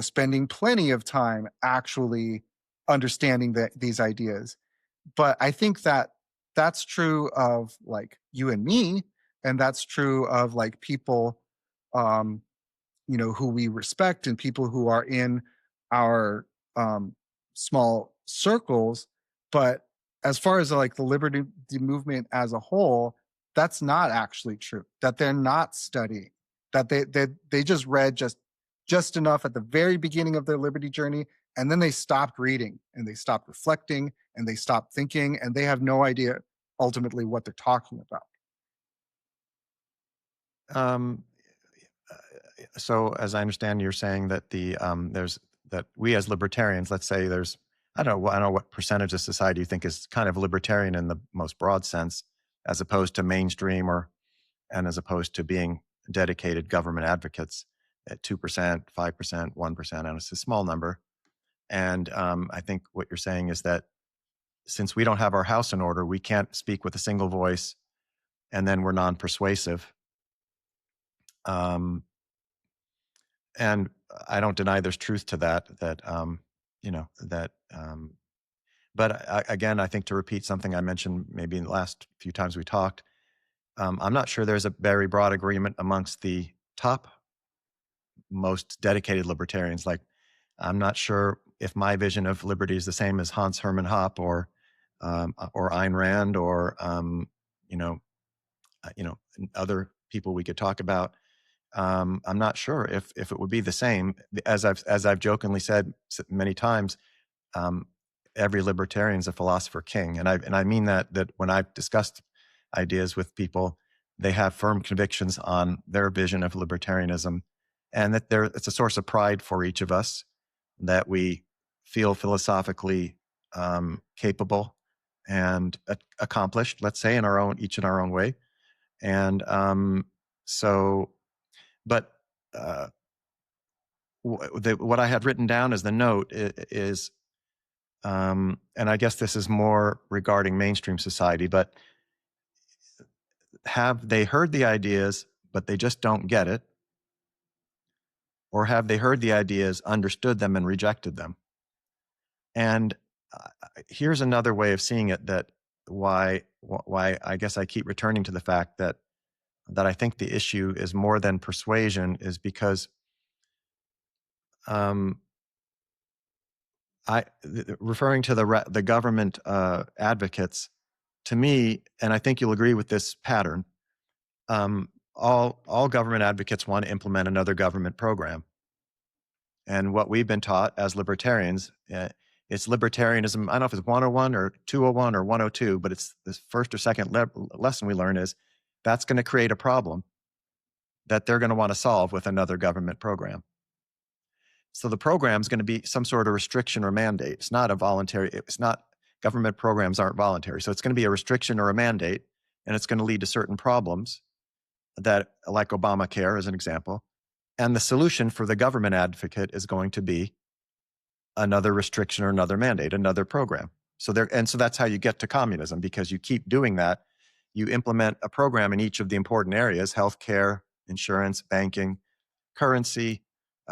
spending plenty of time actually understanding these ideas. But I think that that's true of like you and me, and that's true of like people um who we respect, and people who are in our small circles. But as far as like the liberty movement as a whole, that's not actually true. That they're not studying. That they just read just enough at the very beginning of their liberty journey, and then they stopped reading, and they stopped reflecting, and they stopped thinking, and they have no idea ultimately what they're talking about. Um, so as I understand, you're saying that there's that we as libertarians, let's say there's I don't know what percentage of society you think is kind of libertarian in the most broad sense, as opposed to mainstream and as opposed to being dedicated government advocates at 2%, 5%, 1%, and it's a small number. And I think what you're saying is that since we don't have our house in order, we can't speak with a single voice, and then we're non-persuasive. And I don't deny there's truth to that. But again, I think to repeat something I mentioned maybe in the last few times we talked, I'm not sure there's a very broad agreement amongst the top most dedicated libertarians. Like, I'm not sure if my vision of liberty is the same as Hans Hermann Hoppe or Ayn Rand or other people we could talk about. I'm not sure if it would be the same. As I've jokingly said many times, every libertarian is a philosopher king, and I mean that when I've discussed ideas with people, they have firm convictions on their vision of libertarianism, and that it's a source of pride for each of us that we feel philosophically capable and accomplished, let's say, each in our own way. And but what I had written down as the note is, and I guess this is more regarding mainstream society, but have they heard the ideas, but they just don't get it? Or have they heard the ideas, understood them, and rejected them? And here's another way of seeing it, that why I guess I keep returning to the fact that I think the issue is more than persuasion, is because referring to the government advocates, to me, and I think you'll agree with this pattern, all government advocates want to implement another government program. And what we've been taught as libertarians, it's libertarianism. I don't know if it's 101 or 201 or 102, but it's the first or second lesson we learn is that's going to create a problem that they're going to want to solve with another government program. So the program is going to be some sort of restriction or mandate. It's not a voluntary, government programs aren't voluntary. So it's going to be a restriction or a mandate, and it's going to lead to certain problems that, like Obamacare as an example. And the solution for the government advocate is going to be another restriction or another mandate, another program. So that's how you get to communism, because you keep doing that. You implement a program in each of the important areas: healthcare, insurance, banking, currency,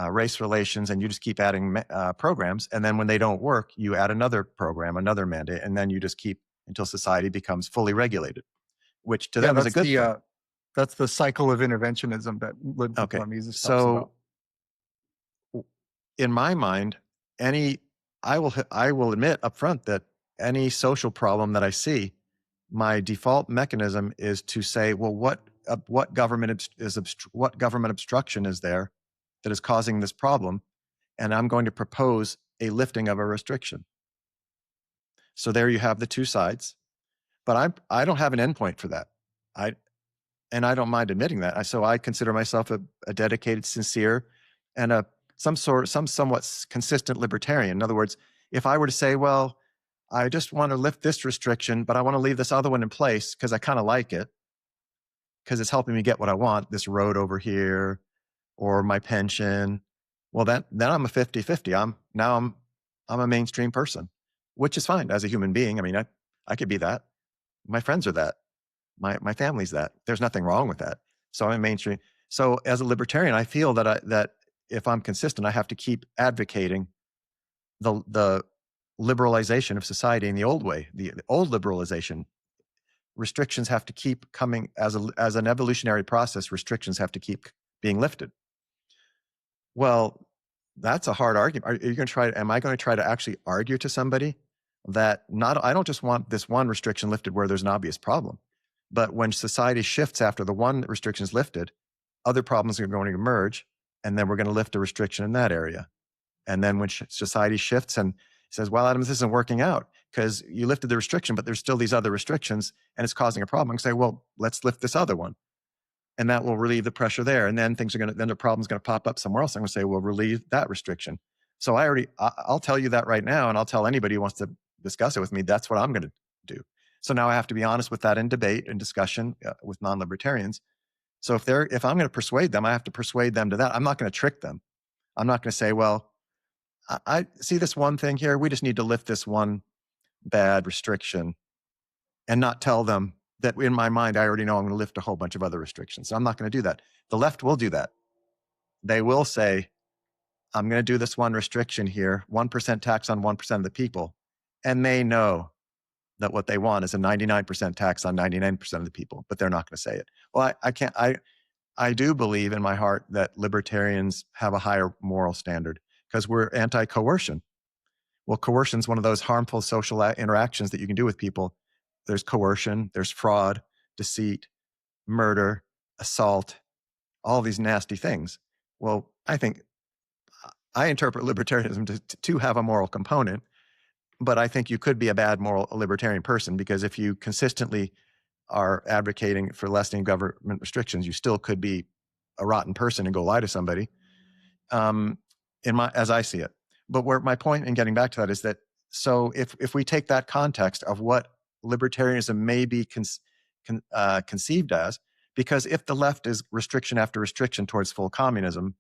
race relations, and you just keep adding programs. And then when they don't work, you add another program, another mandate, and then you just keep until society becomes fully regulated, which to them is a good thing. That's the cycle of interventionism that Ludwig Mises talks about. In my mind, I will admit up front that any social problem that I see my default mechanism is to say, well, what government obstruction is there that is causing this problem? And I'm going to propose a lifting of a restriction. So there you have the two sides, but I don't have an endpoint for that. And I don't mind admitting that. So I consider myself a dedicated, sincere, and somewhat consistent libertarian. In other words, if I were to say, well, I just want to lift this restriction, but I want to leave this other one in place because I kind of like it, because it's helping me get what I want, this road over here, or my pension. Well, then I'm a 50-50. I'm a mainstream person, which is fine as a human being. I mean, I could be that. My friends are that. My family's that. There's nothing wrong with that. So I'm mainstream. So as a libertarian, I feel that if I'm consistent, I have to keep advocating the liberalization of society in the old way, the old liberalization. Restrictions have to keep coming as an evolutionary process. Restrictions have to keep being lifted. Well, that's a hard argument. Am I going to try to actually argue to somebody that I don't just want this one restriction lifted where there's an obvious problem, but when society shifts after the one restriction is lifted, other problems are going to emerge, and then we're going to lift a restriction in that area. And then when society shifts and says, well, Adam, this isn't working out because you lifted the restriction, but there's still these other restrictions and it's causing a problem. I'm going to say, well, let's lift this other one. And that will relieve the pressure there. And then then the problem's going to pop up somewhere else. I'm going to say, well, relieve that restriction. So I'll tell you that right now, and I'll tell anybody who wants to discuss it with me, that's what I'm going to do. So now I have to be honest with that in debate and discussion with non-libertarians. So if I'm going to persuade them, I have to persuade them to that. I'm not going to trick them. I'm not going to say, well, I see this one thing here. We just need to lift this one bad restriction, and not tell them that in my mind, I already know I'm going to lift a whole bunch of other restrictions. So I'm not going to do that. The left will do that. They will say, I'm going to do this one restriction here, 1% tax on 1% of the people. And they know that what they want is a 99% tax on 99% of the people, but they're not going to say it. Well, I do believe in my heart that libertarians have a higher moral standard because we're anti-coercion. Well, coercion is one of those harmful social interactions that you can do with people. There's coercion, there's fraud, deceit, murder, assault, all these nasty things. Well, I interpret libertarianism to have a moral component, but I think you could be a bad moral libertarian person because if you consistently are advocating for lessening government restrictions, you still could be a rotten person and go lie to somebody, as I see it. But where my point in getting back to that is that, so if we take that context of what libertarianism may be conceived as, because if the left is restriction after restriction towards full communism,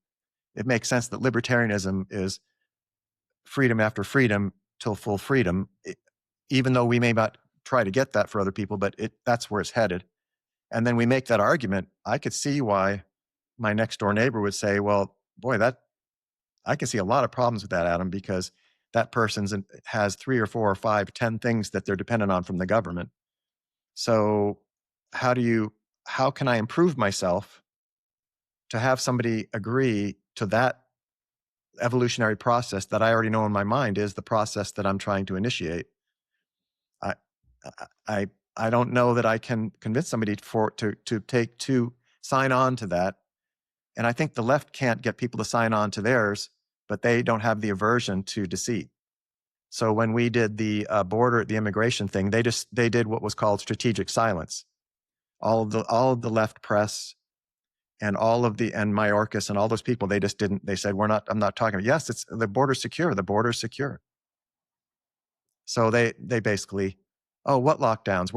it makes sense that libertarianism is freedom after freedom till full freedom, even though we may not try to get that for other people, but that's where it's headed. And then we make that argument. I could see why my next door neighbor would say, well, boy, I can see a lot of problems with that, Adam, because that person has 3 or 4 or 5, 10 things that they're dependent on from the government. So how can I improve myself to have somebody agree to that evolutionary process that I already know in my mind is the process that I'm trying to initiate? I don't know that I can convince somebody to sign on to that. And I think the left can't get people to sign on to theirs, but they don't have the aversion to deceit. So when we did the the immigration thing, they did what was called strategic silence. All of the left press and and Mayorkas and all those people, they just didn't. They said, I'm not talking about. Yes, it's the border's secure. The border's secure. So they basically, oh, what lockdowns?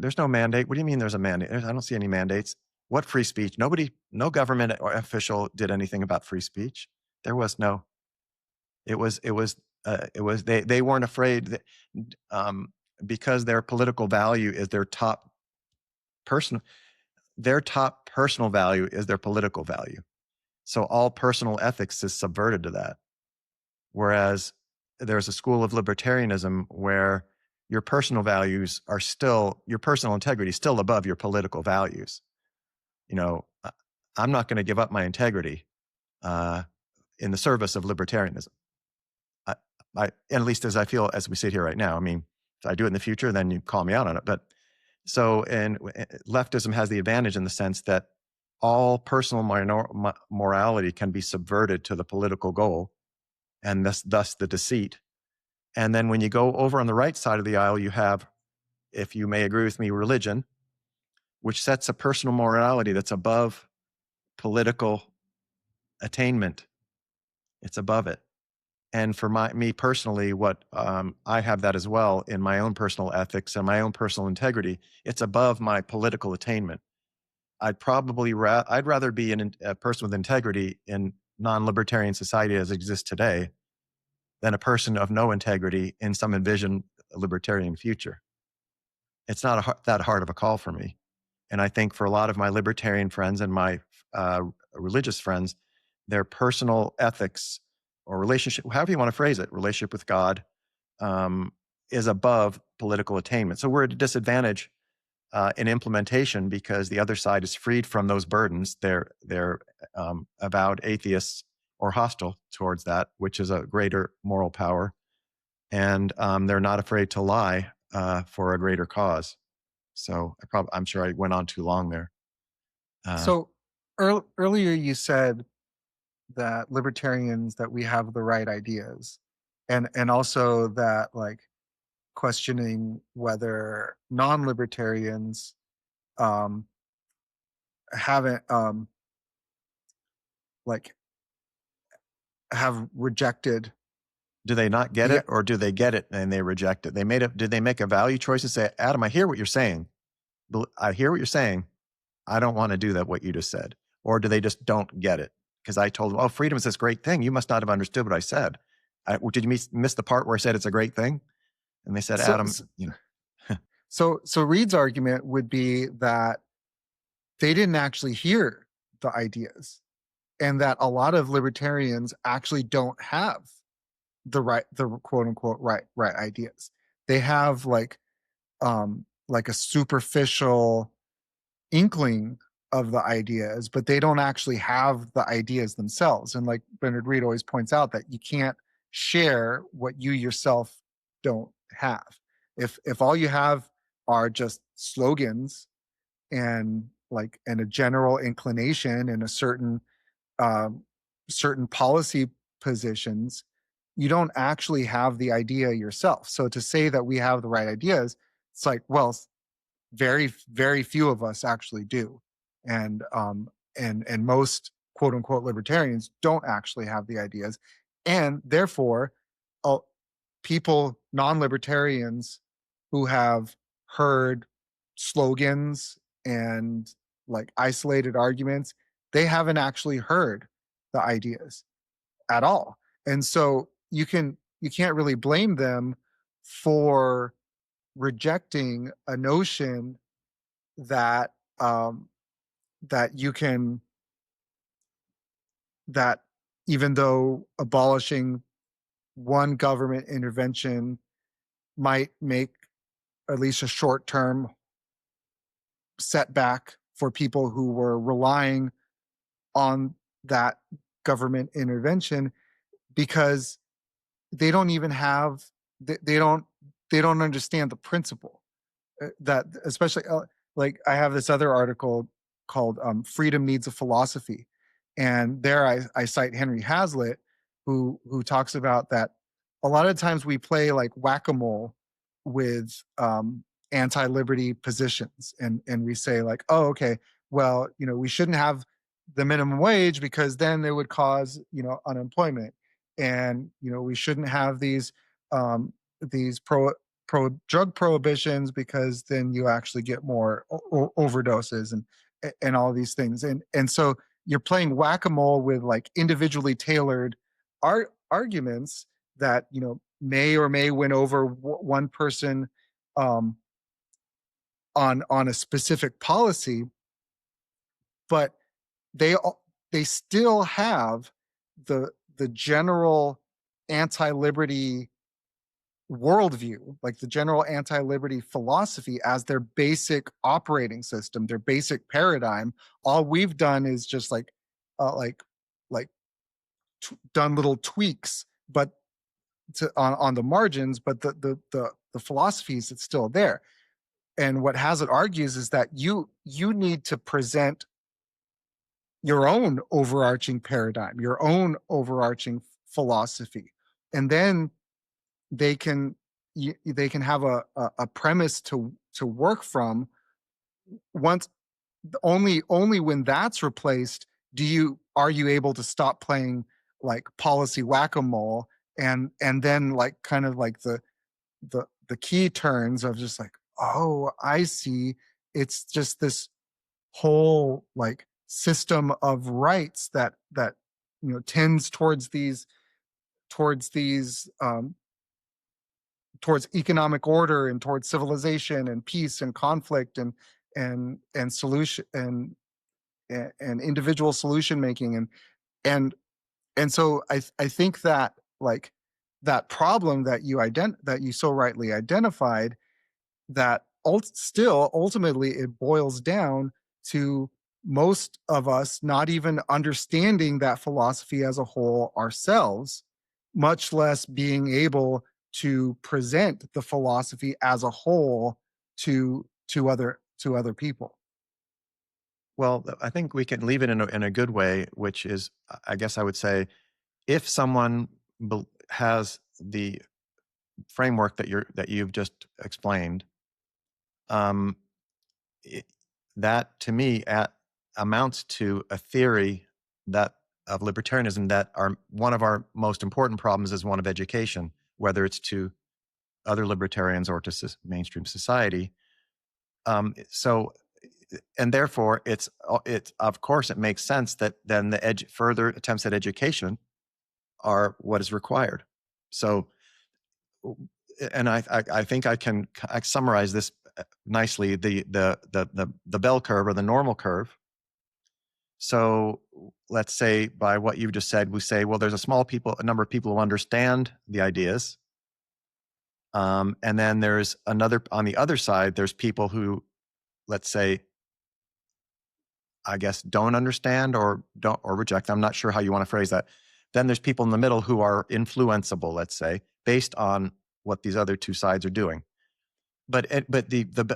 There's no mandate. What do you mean there's a mandate? I don't see any mandates. What free speech? No government or official did anything about free speech. There was no. It was they weren't afraid that, because their political value is their top personal value is their political value. So all personal ethics is subverted to that. Whereas there's a school of libertarianism where your personal values are still, your personal integrity is still above your political values. I'm not going to give up my integrity in the service of libertarianism. At least as I feel as we sit here right now. I mean, if I do it in the future, then you call me out on it. But So, and leftism has the advantage in the sense that all personal morality can be subverted to the political goal, and thus the deceit. And then when you go over on the right side of the aisle, you have, if you may agree with me, religion, which sets a personal morality that's above political attainment. It's above it. And for me personally, what I have that as well in my own personal ethics and my own personal integrity. It's above my political attainment. I'd rather be a person with integrity in non-libertarian society as it exists today than a person of no integrity in some envisioned libertarian future. It's not that hard of a call for me. And I think for a lot of my libertarian friends and my religious friends, their personal ethics or relationship, however you want to phrase it, relationship with God, is above political attainment. So we're at a disadvantage in implementation because the other side is freed from those burdens. They're avowed atheists or hostile towards that, which is a greater moral power. And they're not afraid to lie for a greater cause. So I'm sure I went on too long there. So earlier you said that libertarians, that we have the right ideas, and also that like questioning whether non-libertarians haven't like have rejected. Do they not get Yeah. it, or do they get it and they reject it? Did they make a value choice and say, Adam, I hear what you're saying. I hear what you're saying. I don't want to do that, what you just said. Or do they just don't get it? Because I told them, oh, freedom is this great thing. You must not have understood what I said. Did you miss the part where I said it's a great thing? And they said, So- Adam, So Reed's argument would be that they didn't actually hear the ideas, and that a lot of libertarians actually don't have the quote unquote right ideas. They have like a superficial inkling of the ideas, but they don't actually have the ideas themselves. And like Leonard Reed always points out, that you can't share what you yourself don't have. If all you have are just slogans and a general inclination and a certain policy positions, you don't actually have the idea yourself. So to say that we have the right ideas, it's like, well, very, very few of us actually do. And most quote unquote libertarians don't actually have the ideas. And therefore, uh, non-libertarians who have heard slogans and like isolated arguments, they haven't actually heard the ideas at all. And so you can't really blame them for rejecting a notion that that you can that even though abolishing one government intervention might make at least a short-term setback for people who were relying on that government intervention, because they don't even have they don't understand the principle that, especially like I have this other article called Freedom Needs a Philosophy, and there I cite Henry Hazlitt, who talks about that a lot of times we play like whack-a-mole with anti-liberty positions, and we say like, oh, okay, well, we shouldn't have the minimum wage because then it would cause unemployment, and we shouldn't have these pro drug prohibitions because then you actually get more overdoses and all these things, and so you're playing whack-a-mole with like individually tailored arguments that may or may win over one person on a specific policy, but they still have the general anti-liberty worldview, like the general anti-liberty philosophy, as their basic operating system, their basic paradigm. All we've done is just done little tweaks, but on the margins. But the philosophies, it's still there. and what Hazlitt argues is that you need to present your own overarching paradigm, your own overarching philosophy, and then they can they can have a premise to work from. Once only when that's replaced are you able to stop playing like policy whack-a-mole, and then like kind of like the key turns of just like, oh, I see, it's just this whole like system of rights that tends towards these towards economic order and towards civilization and peace and conflict and solution and individual solution making, and so I think that like that problem that you so rightly identified, that still ultimately it boils down to most of us not even understanding that philosophy as a whole ourselves, much less being able to present the philosophy as a whole to other people. Well, I think we can leave it in a good way, which is, I guess I would say, if someone has the framework that you've just explained, that to me amounts to a theory that of libertarianism, that one of our most important problems is one of education, whether it's to other libertarians or to mainstream society. So, and therefore, it's of course it makes sense that then the further attempts at education are what is required. So, and I think I can summarize this nicely: the bell curve or the normal curve. So let's say by what you've just said, we say, well, there's a number of people who understand the ideas. And then there's on the other side, there's people who, let's say, I guess, don't understand or reject. I'm not sure how you want to phrase that. Then there's people in the middle who are influenceable, let's say, based on what these other two sides are doing. But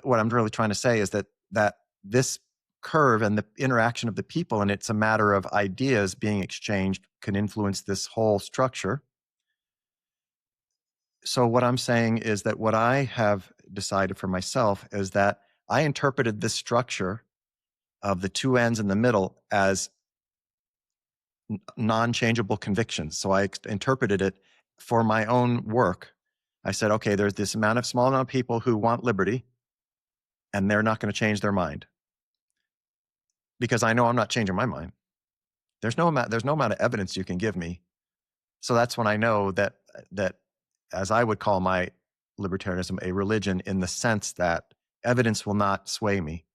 what I'm really trying to say is that this curve and the interaction of the people, and it's a matter of ideas being exchanged, can influence this whole structure. So what I'm saying is that what I have decided for myself is that I interpreted this structure of the two ends in the middle as non-changeable convictions. So I interpreted it for my own work. I said, okay, there's this small amount of people who want liberty, and they're not going to change their mind, because I know I'm not changing my mind. There's no amount of evidence you can give me. So that's when I know that as I would call my libertarianism, a religion, in the sense that evidence will not sway me.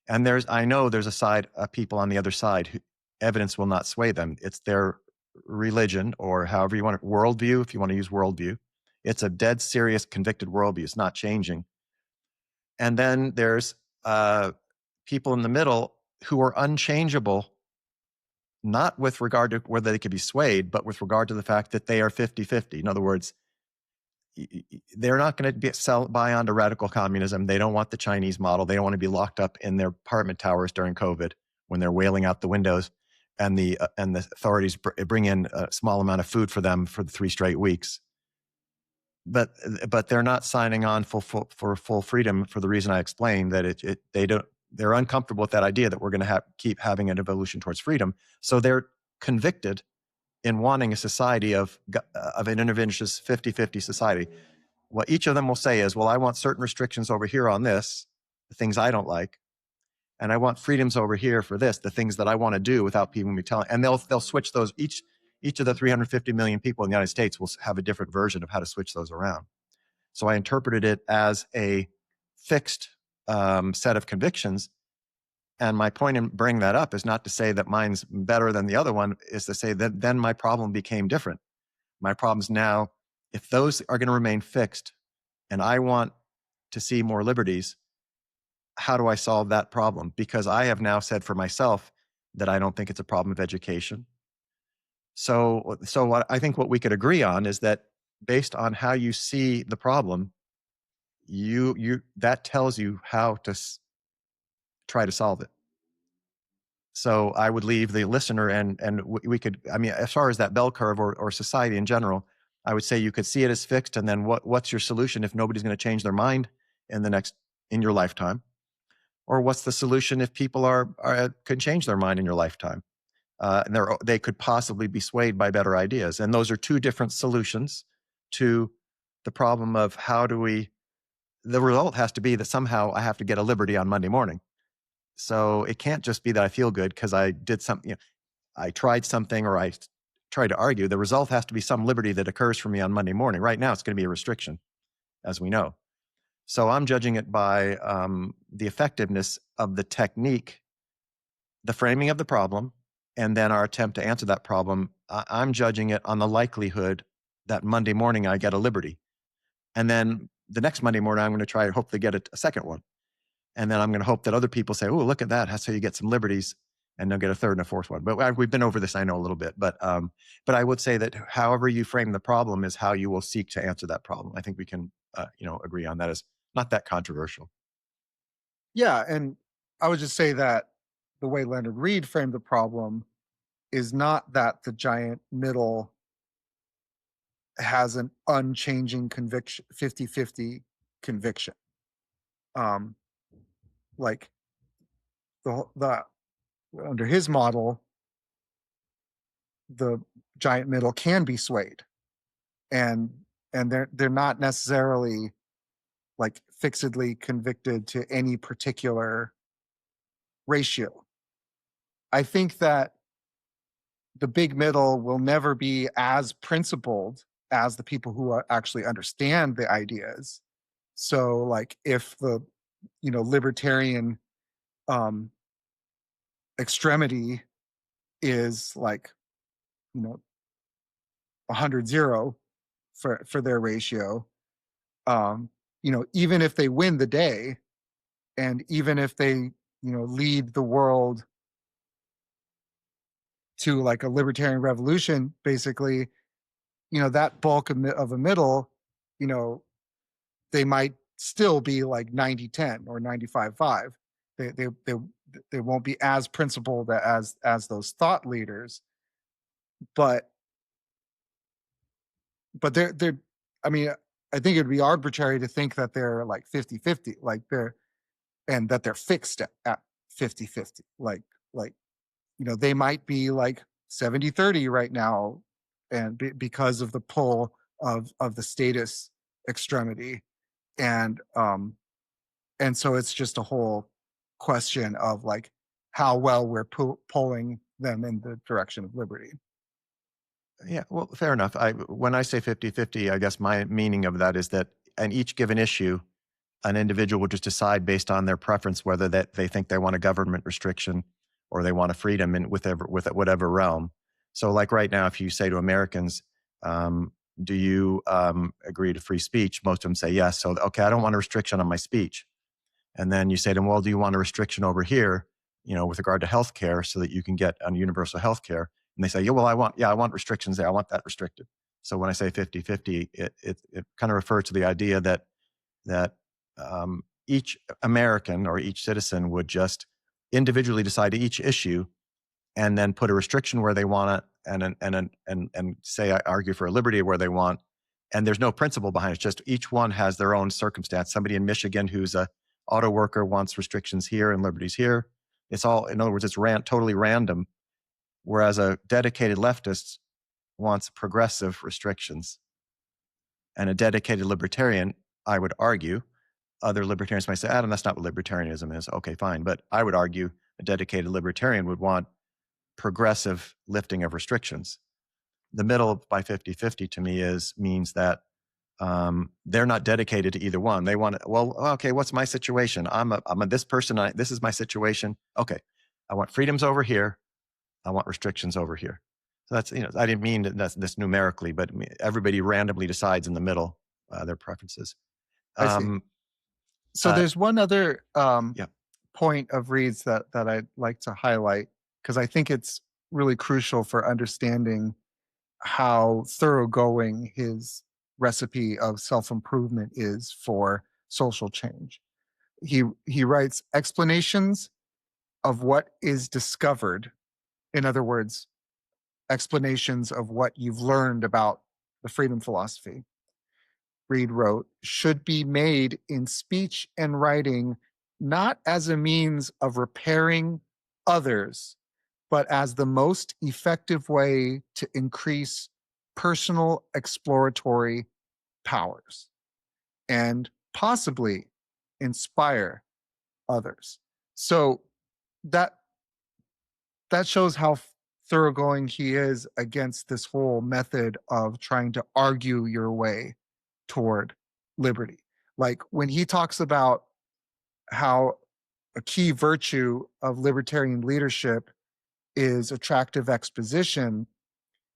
And I know there's a side of people on the other side who evidence will not sway them. It's their religion, or however you want it, worldview, if you want to use worldview. It's a dead serious convicted worldview. It's not changing. And then there's people in the middle who are unchangeable, not with regard to whether they could be swayed, but with regard to the fact that they are 50-50. In other words, they're not going to buy onto radical communism. They don't want the Chinese model. They don't want to be locked up in their apartment towers during COVID when they're wailing out the windows, and the authorities bring in a small amount of food for them for 3 straight weeks. But they're not signing on for full freedom for the reason I explained, that they're uncomfortable with that idea that we're going to keep having an evolution towards freedom. So they're convicted in wanting a society of an interventionist 50-50 society. What each of them will say is, well, I want certain restrictions over here on this, the things I don't like, and I want freedoms over here for this, the things that I want to do without people me telling. And they'll switch those. Each of the 350 million people in the United States will have a different version of how to switch those around. So I interpreted it as a fixed set of convictions. And my point in bringing that up is not to say that mine's better than the other one, is to say that then my problem became different. My problem's now, if those are going to remain fixed and I want to see more liberties, how do I solve that problem? Because I have now said for myself that I don't think it's a problem of education. So what I think what we could agree on is that based on how you see the problem, that tells you how to try to solve it. So I would leave the listener, and we could, I mean, as far as that bell curve or society in general, I would say you could see it as fixed, and then what's your solution if nobody's going to change their mind in your lifetime? Or what's the solution if people could change their mind in your lifetime? And they could possibly be swayed by better ideas. And those are two different solutions to the problem of the result has to be that somehow I have to get a liberty on Monday morning. So it can't just be that I feel good because I did something, I tried something or I tried to argue. The result has to be some liberty that occurs for me on Monday morning. Right now, it's going to be a restriction, as we know. So I'm judging it by the effectiveness of the technique, the framing of the problem, and then our attempt to answer that problem. I'm judging it on the likelihood that Monday morning I get a liberty. And then the next Monday morning, I'm going to try to hopefully get a second one. And then I'm going to hope that other people say, oh, look at that. That's how you get some liberties. And they'll get a third and a fourth one. But we've been over this, I know, a little bit. But I would say that however you frame the problem is how you will seek to answer that problem. I think we can agree on that. Is not that controversial. Yeah, and I would just say that the way Leonard Reed framed the problem is not that the giant middle has an unchanging conviction, 50-50 conviction. Like the under his model, the giant middle can be swayed, and they're not necessarily like fixedly convicted to any particular ratio. I think that the big middle will never be as principled as the people who actually understand the ideas. So like if the libertarian extremity is like 100-0 for their ratio, even if they win the day, and even if they lead the world to like a libertarian revolution, basically, that bulk of a middle, they might still be like 90-10 or 95-5. They won't be as principled as those thought leaders, but they're I mean, I think it'd be arbitrary to think that they're like 50-50, like and that they're fixed at 50-50. Like they might be like 70-30 right now, and because of the pull of the status extremity, and so it's just a whole question of like how well we're pulling them in the direction of liberty. Yeah, well, fair enough. When I say 50-50, I guess my meaning of that is that in each given issue, an individual will just decide based on their preference whether that they think they want a government restriction or they want a freedom in with whatever realm. So like right now, if you say to Americans, do you agree to free speech? Most of them say yes. So, okay, I don't want a restriction on my speech. And then you say to them, well, do you want a restriction over here, with regard to healthcare so that you can get on universal healthcare? And they say, yeah, well, I want restrictions there. I want that restricted. So when I say 50-50, it kind of refers to the idea that each American or each citizen would just individually decide each issue and then put a restriction where they want it and say, I argue for a liberty where they want. And there's no principle behind it. It's just each one has their own circumstance. Somebody in Michigan who's a auto worker wants restrictions here and liberties here. It's all, in other words, it's totally random. Whereas a dedicated leftist wants progressive restrictions. And a dedicated libertarian, I would argue, other libertarians might say, Adam, that's not what libertarianism is. Okay, fine. But I would argue a dedicated libertarian would want progressive lifting of restrictions. The middle by 50-50 to me means that they're not dedicated to either one. They want, well, okay, what's my situation? I'm a this person. This is my situation. Okay, I want freedoms over here. I want restrictions over here. So that's, I didn't mean this numerically, but everybody randomly decides in the middle their preferences. I see. So there's one other point of Reed's that I'd like to highlight, because I think it's really crucial for understanding how thoroughgoing his recipe of self-improvement is for social change. He writes explanations of what is discovered. In other words, explanations of what you've learned about the freedom philosophy. Reed wrote, should be made in speech and writing, not as a means of repairing others, but as the most effective way to increase personal exploratory powers and possibly inspire others. So that shows how thoroughgoing he is against this whole method of trying to argue your way toward liberty. Like when he talks about how a key virtue of libertarian leadership is attractive exposition,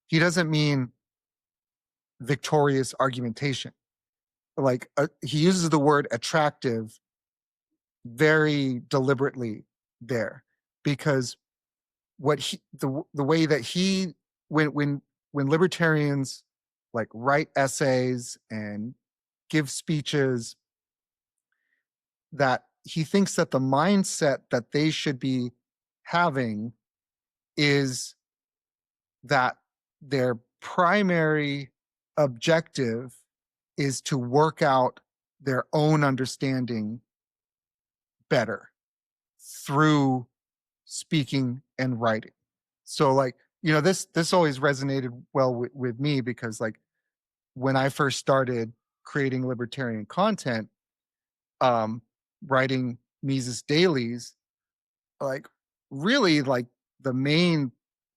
he doesn't mean victorious argumentation. Like he uses the word attractive very deliberately there, because what he the way that he when libertarians like write essays and give speeches, that he thinks that the mindset that they should be having is that their primary objective is to work out their own understanding better through speaking and writing. So like, this always resonated well with me, because like when I first started creating libertarian content, writing Mises dailies, like really like the main,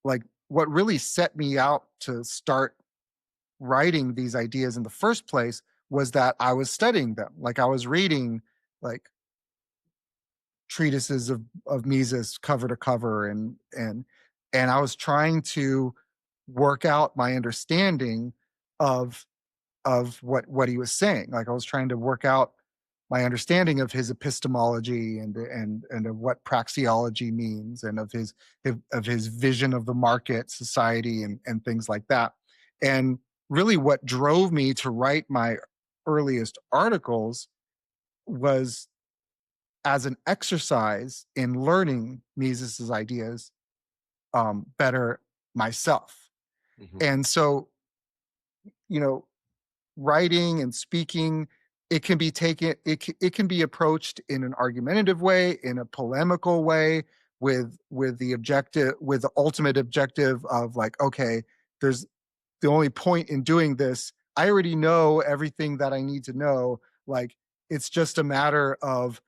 like what really set me out to start writing these ideas in the first place was that I was studying them. Like I was reading like treatises of Mises cover to cover, and I was trying to work out my understanding of what he was saying. Like I was trying to work out my understanding of his epistemology and of what praxeology means, and of his vision of the market society and things like that. And really what drove me to write my earliest articles was as an exercise in learning Mises's ideas better myself. Mm-hmm. And so, writing and speaking, it can be taken, it can be approached in an argumentative way, in a polemical way, with the ultimate objective of like, okay, there's the only point in doing this, I already know everything that I need to know. Like it's just a matter of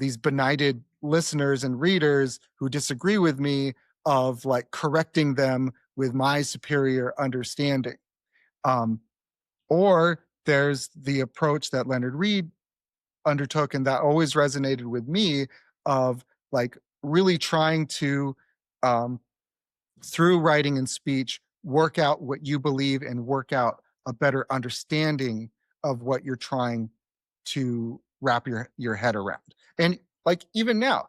these benighted listeners and readers who disagree with me, of like correcting them with my superior understanding. Or there's the approach that Leonard Reed undertook, and that always resonated with me, of like really trying to through writing and speech work out what you believe and work out a better understanding of what you're trying to wrap your head around. And like even now,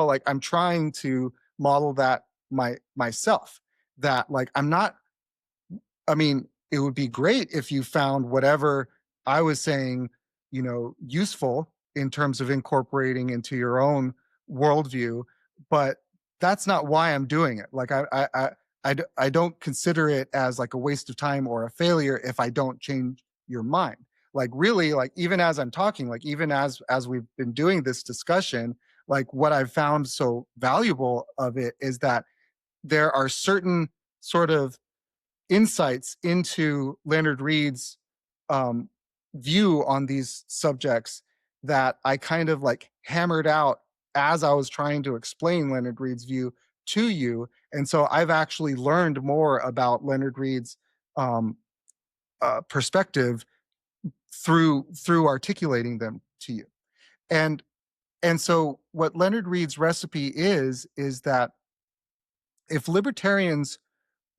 like I'm trying to model that myself, that like it would be great if you found whatever I was saying, useful in terms of incorporating into your own worldview, but that's not why I'm doing it. Like I don't consider it as like a waste of time or a failure if I don't change your mind. Like really, like even as I'm talking, like even as we've been doing this discussion, like what I've found so valuable of it is that there are certain sort of insights into Leonard Reed's view on these subjects that I kind of like hammered out as I was trying to explain Leonard Reed's view to you. And so I've actually learned more about Leonard Reed's perspective through articulating them to you. And so what Leonard Reed's recipe is that if libertarians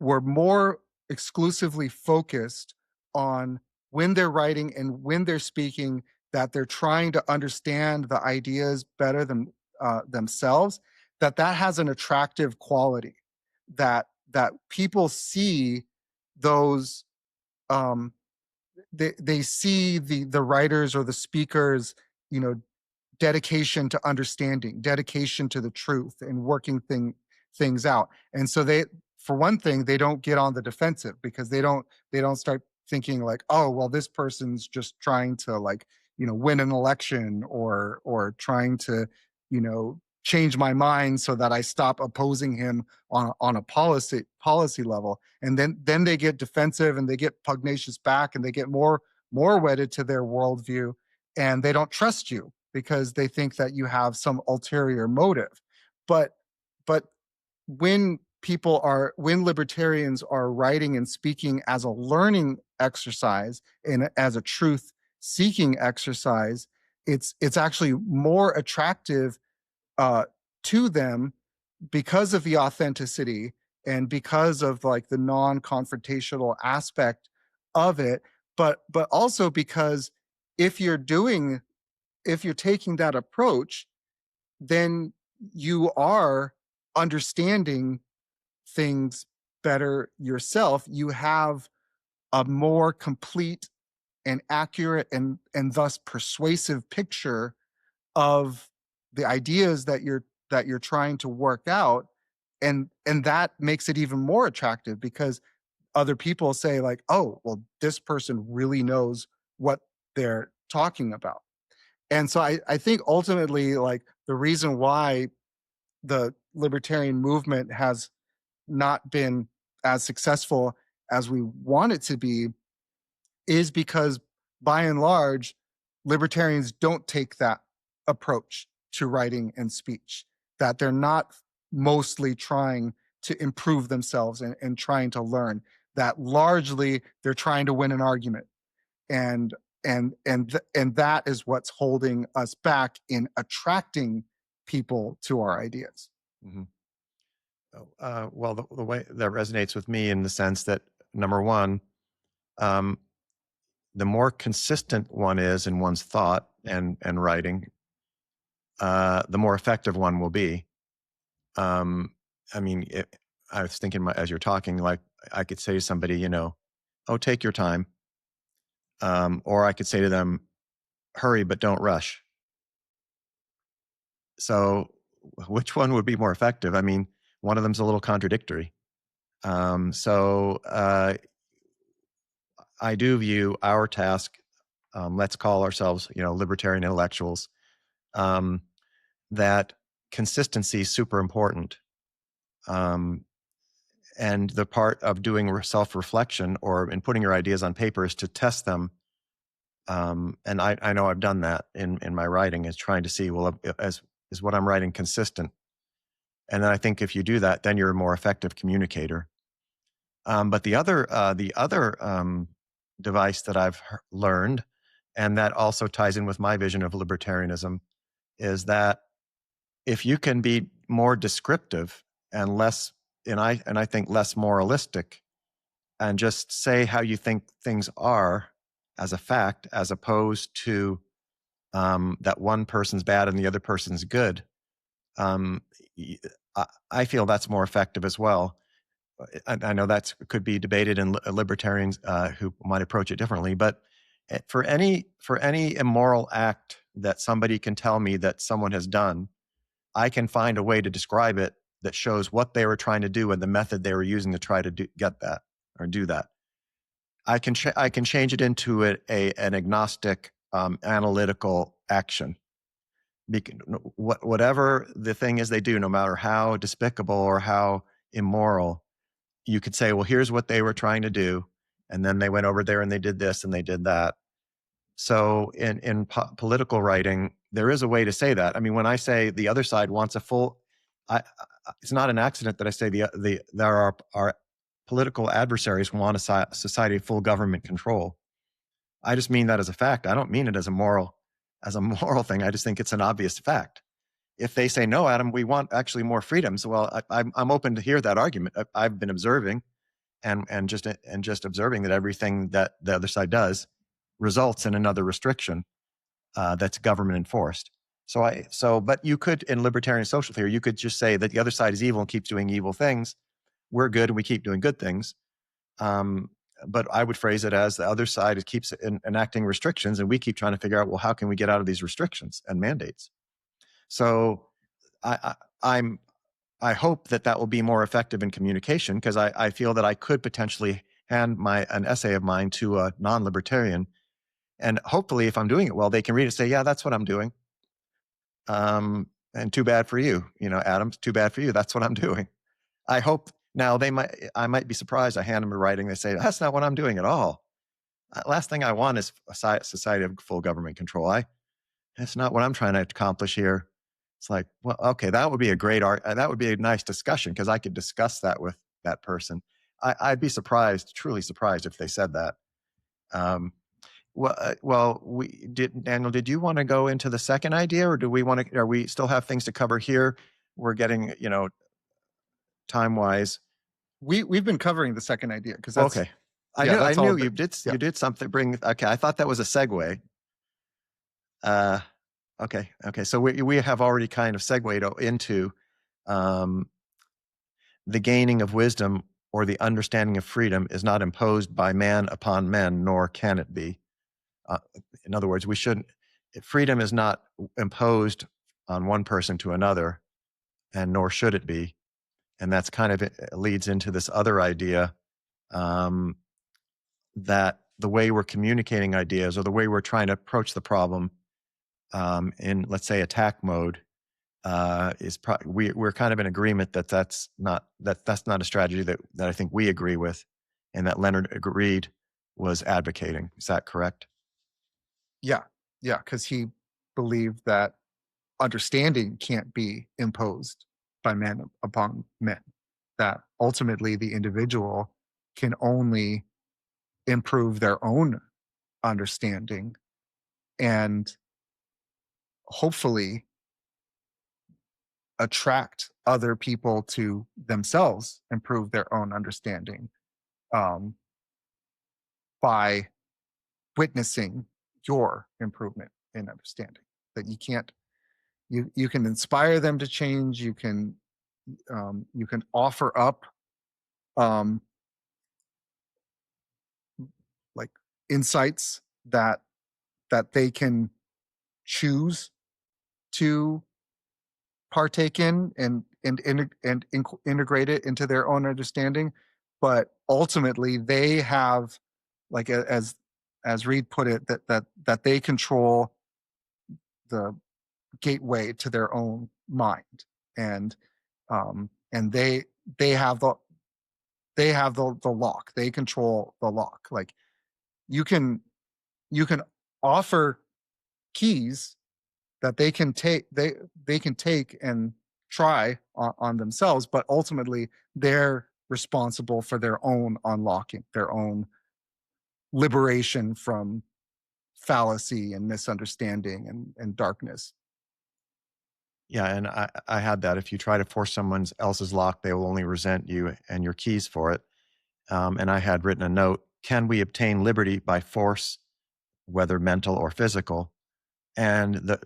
were more exclusively focused on, when they're writing and when they're speaking, that they're trying to understand the ideas better than themselves, that has an attractive quality, that people see those they see the writers or the speakers, you know, dedication to understanding, dedication to the truth, and working things out. And so they, for one thing, they don't get on the defensive, because they don't start thinking like, oh, well, this person's just trying to, like, you know, win an election, or trying to, you know, change my mind so that I stop opposing him on a policy level. And then they get defensive, and they get pugnacious back, and they get more wedded to their worldview, and they don't trust you because they think that you have some ulterior motive. But but when libertarians are writing and speaking as a learning exercise and as a truth seeking exercise, it's actually more attractive to them, because of the authenticity, and because of, like, the non-confrontational aspect of it. But also because if you're doing if you're taking that approach, then you are understanding things better yourself. You have a more complete and accurate, and thus persuasive picture of the ideas that you're trying to work out. And that makes it even more attractive, because other people say, like, oh, well, this person really knows what they're talking about. And so I think ultimately, like, the reason why the libertarian movement has not been as successful as we want it to be is because, by and large, libertarians don't take that approach to writing and speech, that they're not mostly trying to improve themselves, and trying to learn, that largely they're trying to win an argument. And that is what's holding us back in attracting people to our ideas. Mhm. Well, the way that resonates with me in the sense that, number one, um, the more consistent one is in one's thought and writing, the more effective one will be. I mean, I was thinking as you're talking, like, I could say to somebody, you know, oh, take your time. Or I could say to them, hurry, but don't rush. So which one would be more effective? I mean, one of them's a little contradictory. So I do view our task, let's call ourselves, you know, libertarian intellectuals, that consistency is super important. And the part of doing self-reflection or in putting your ideas on paper is to test them. And I know I've done that in my writing, is trying to see, well, is what I'm writing consistent? And then I think if you do that, then you're a more effective communicator. But the other device that I've learned, and that also ties in with my vision of libertarianism, is that if you can be more descriptive and less, and I think less moralistic, and just say how you think things are as a fact, as opposed to that one person's bad and the other person's good, I feel that's more effective as well. I know that could be debated in libertarians who might approach it differently, but for any immoral act that somebody can tell me that someone has done, I can find a way to describe it that shows what they were trying to do and the method they were using to try to get that or do that. I can change it into an agnostic analytical action. Whatever the thing is they do, no matter how despicable or how immoral, you could say, well, here's what they were trying to do, and then they went over there and they did this and they did that. So in political writing, there is a way to say that. I mean, when I say the other side wants a full, it's not an accident that I say there are our political adversaries want a society of full government control. I just mean that as a fact. I don't mean it as a moral thing. I just think it's an obvious fact. If they say, no, Adam, we want actually more freedoms, well, I'm open to hear that argument. I've been observing and just observing that everything that the other side does results in another restriction that's government enforced. But you could, in libertarian social theory, you could just say that the other side is evil and keeps doing evil things. We're good and we keep doing good things. but I would phrase it as the other side keeps enacting restrictions, and we keep trying to figure out, well, how can we get out of these restrictions and mandates? So I hope that will be more effective in communication, because I feel that I could potentially hand an essay of mine to a non-libertarian, and hopefully, if I'm doing it well, they can read it and say, yeah, that's what I'm doing. And too bad for you, Adam, too bad for you. That's what I'm doing. I hope. Now I might be surprised. I hand them a writing. They say, that's not what I'm doing at all. Last thing I want is a society of full government control. That's not what I'm trying to accomplish here. It's like, well, okay, that would be a great art. That would be a nice discussion, because I could discuss that with that person. I'd be surprised, truly surprised, if they said that. Daniel, did you want to go into the second idea, or do we want to? Are we still have things to cover here? We're getting, time wise. We've been covering the second idea, because that's okay. I knew you did. Yeah. You did something. Okay, I thought that was a segue. Okay. So we have already kind of segued into the gaining of wisdom, or the understanding of freedom, is not imposed by man upon men, nor can it be. In other words, freedom is not imposed on one person to another, and nor should it be. And that's kind of, it leads into this other idea, that the way we're communicating ideas, or the way we're trying to approach the problem in, let's say, attack mode, we're kind of in agreement that that's not a strategy that I think we agree with, and that Leonard agreed was advocating. Is that correct? Yeah, because he believed that understanding can't be imposed by men upon men, that ultimately the individual can only improve their own understanding, and hopefully attract other people to themselves improve their own understanding, by witnessing your improvement in understanding. That you can inspire them to change. You can offer up like insights that they can choose to partake in, and integrate it into their own understanding. But ultimately, they have, like, as Reed put it, that they control the gateway to their own mind, and they have the lock. They control the lock. Like, you can offer keys that they can take and try on themselves, but ultimately they're responsible for their own unlocking, their own liberation from fallacy and misunderstanding and darkness. Yeah, and I had that. If you try to force someone else's lock, they will only resent you and your keys for it. And I had written a note: can we obtain liberty by force, whether mental or physical? And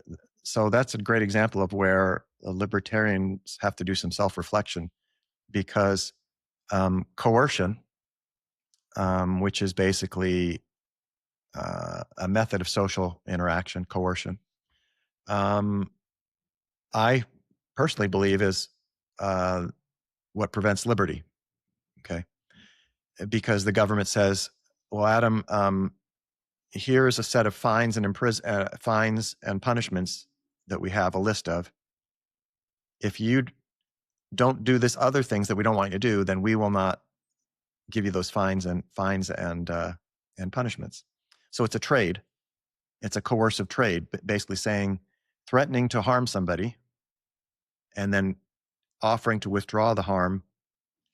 so that's a great example of where libertarians have to do some self-reflection, because coercion, which is basically a method of social interaction, coercion, I personally believe is what prevents liberty. Okay, because the government says, well, Adam, here's a set of fines and punishments that we have a list of. If you don't do this other things that we don't want you to do, then we will not give you those fines and punishments. So it's a trade. It's a coercive trade, basically saying, threatening to harm somebody and then offering to withdraw the harm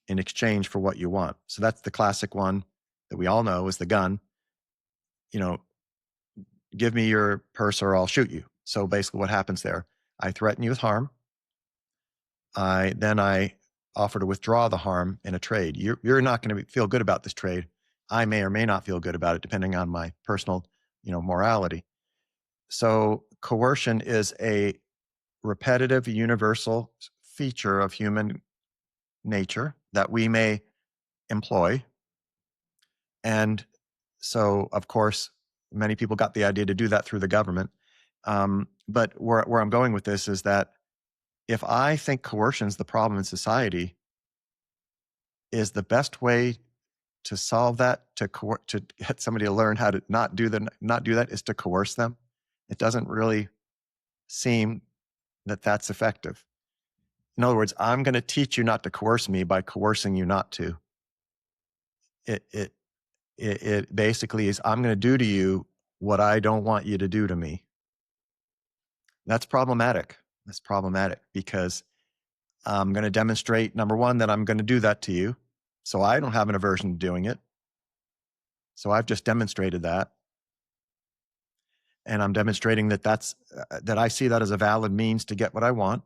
in exchange for what you want. So that's the classic one that we all know, is the gun. Give me your purse or I'll shoot you. So basically what happens there, I threaten you with harm. I offer to withdraw the harm in a trade. You're not going to feel good about this trade. I may or may not feel good about it, depending on my personal, morality. So coercion is a repetitive, universal feature of human nature that we may employ And so, of course, many people got the idea to do that through the government. But where I'm going with this is that if I think coercion is the problem in society, is the best way to solve that, to get somebody to learn how to not do that, is to coerce them. It doesn't really seem that that's effective. In other words, I'm going to teach you not to coerce me by coercing you not to. It basically is, I'm going to do to you what I don't want you to do to me. That's problematic. That's problematic because I'm going to demonstrate, number one, that I'm going to do that to you. So I don't have an aversion to doing it. So I've just demonstrated that. And I'm demonstrating that that I see that as a valid means to get what I want.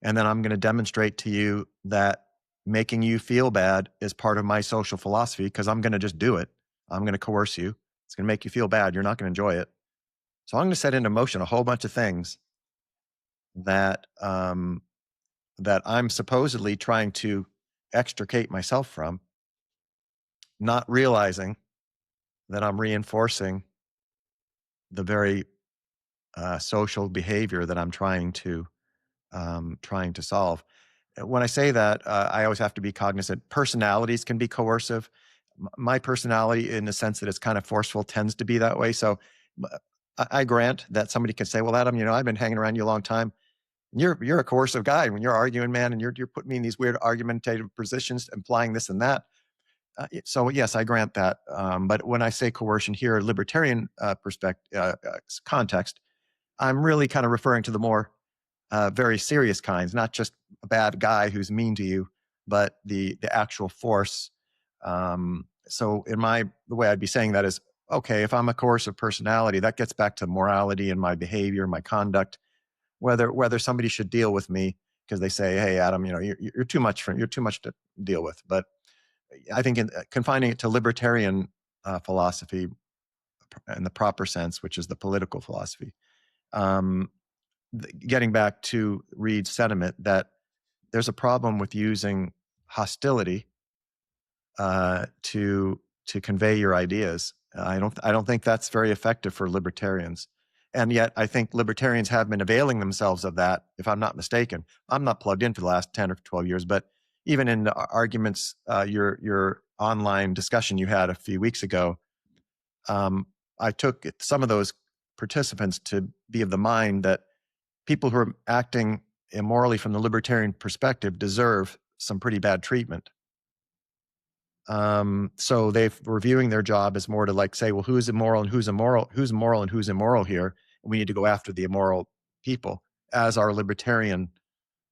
And then I'm going to demonstrate to you that making you feel bad is part of my social philosophy, because I'm going to just do it. I'm going to coerce you. It's going to make you feel bad. You're not going to enjoy it. So I'm going to set into motion a whole bunch of things that that I'm supposedly trying to extricate myself from, not realizing that I'm reinforcing the very social behavior that I'm trying to solve. When I say that, I always have to be cognizant. Personalities can be coercive. My personality, in the sense that it's kind of forceful, tends to be that way. So I grant that somebody can say, "Well, Adam, I've been hanging around you a long time. You're a coercive guy when you're arguing, man, and you're putting me in these weird argumentative positions, implying this and that." So yes, I grant that. But when I say coercion here, libertarian context, I'm really kind of referring to the more very serious kinds, not just a bad guy who's mean to you, but the actual force. So the way I'd be saying that is, okay, if I'm a coercive personality, that gets back to morality and my behavior, my conduct, whether somebody should deal with me because they say, "Hey, Adam, you're too much to deal with." But I think confining it to libertarian philosophy in the proper sense, which is the political philosophy, getting back to Reed's sentiment that there's a problem with using hostility to convey your ideas. I don't think that's very effective for libertarians. And yet I think libertarians have been availing themselves of that, if I'm not mistaken. I'm not plugged in for the last 10 or 12 years, but even in the arguments, your online discussion you had a few weeks ago, I took some of those participants to be of the mind that people who are acting immorally from the libertarian perspective deserve some pretty bad treatment. So we're viewing their job as more to say, well, who's immoral and who's immoral, who's moral and who's immoral here? And we need to go after the immoral people as our libertarian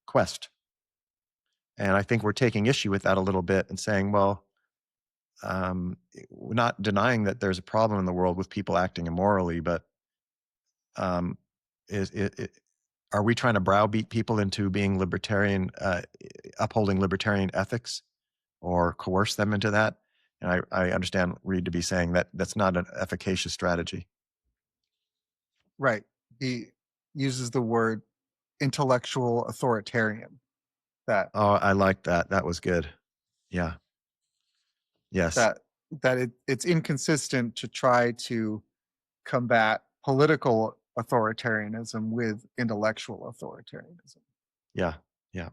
quest. And I think we're taking issue with that a little bit and saying, well, we're not denying that there's a problem in the world with people acting immorally, but are we trying to browbeat people into being libertarian, upholding libertarian ethics, or coerce them into that? And I understand Reed to be saying that that's not an efficacious strategy. Right. He uses the word intellectual authoritarian. That I like that. That was good. Yeah. Yes. It's inconsistent to try to combat political authoritarianism with intellectual authoritarianism. Yeah. Yeah.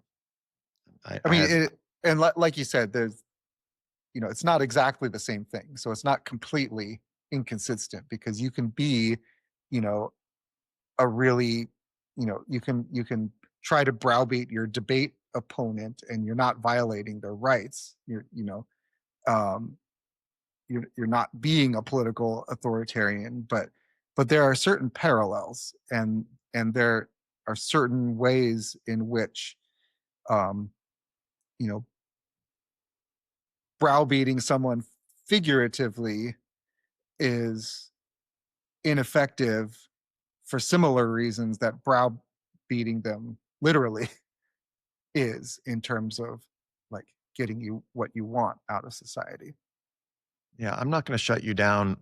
I mean, like you said, there's, it's not exactly the same thing. So it's not completely inconsistent, because you can be, a really, you can try to browbeat your debate opponent and you're not violating their rights. You're not being a political authoritarian, but there are certain parallels, and there are certain ways in which browbeating someone figuratively is ineffective for similar reasons that browbeating them literally is, in terms of getting you what you want out of society. Yeah, I'm not going to shut you down,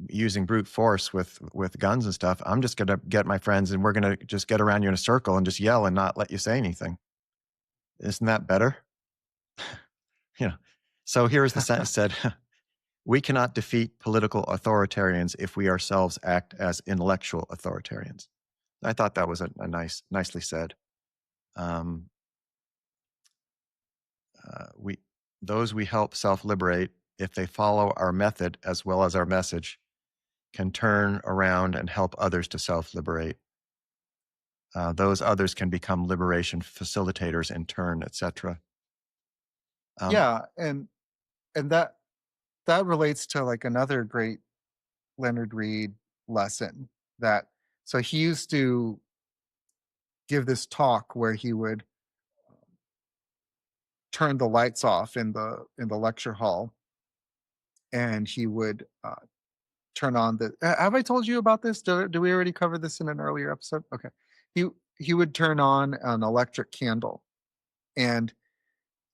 using brute force with guns and stuff. I'm just going to get my friends and we're going to just get around you in a circle and just yell and not let you say anything. Isn't that better? Yeah. So here's the sentence said, we cannot defeat political authoritarians if we ourselves act as intellectual authoritarians. I thought that was a nicely said. We those we help self-liberate, if they follow our method as well as our message, can turn around and help others to self-liberate. Those others can become liberation facilitators in turn, etc. Yeah, and that relates to like another great Leonard Reed lesson that so he used to give this talk where he would turn the lights off in the lecture hall, and he would turn on the have I told you about this? Do we already cover this in an earlier episode? Okay. he he would turn on an electric candle, and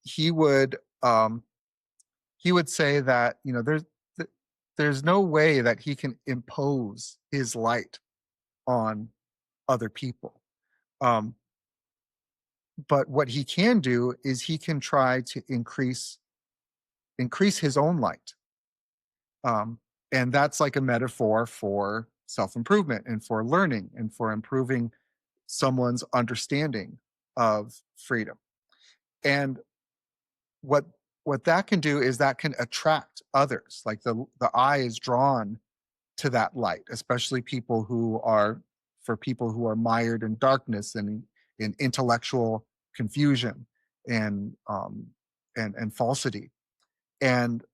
he would um he would say that there's no way that he can impose his light on other people. um but what he can do is he can try to increase his own light. Um, and that's like a metaphor for self improvement and for learning and for improving someone's understanding of freedom. And what that can do is that can attract others. Like the eye is drawn to that light, especially people who are mired in darkness and in intellectual confusion and falsity. And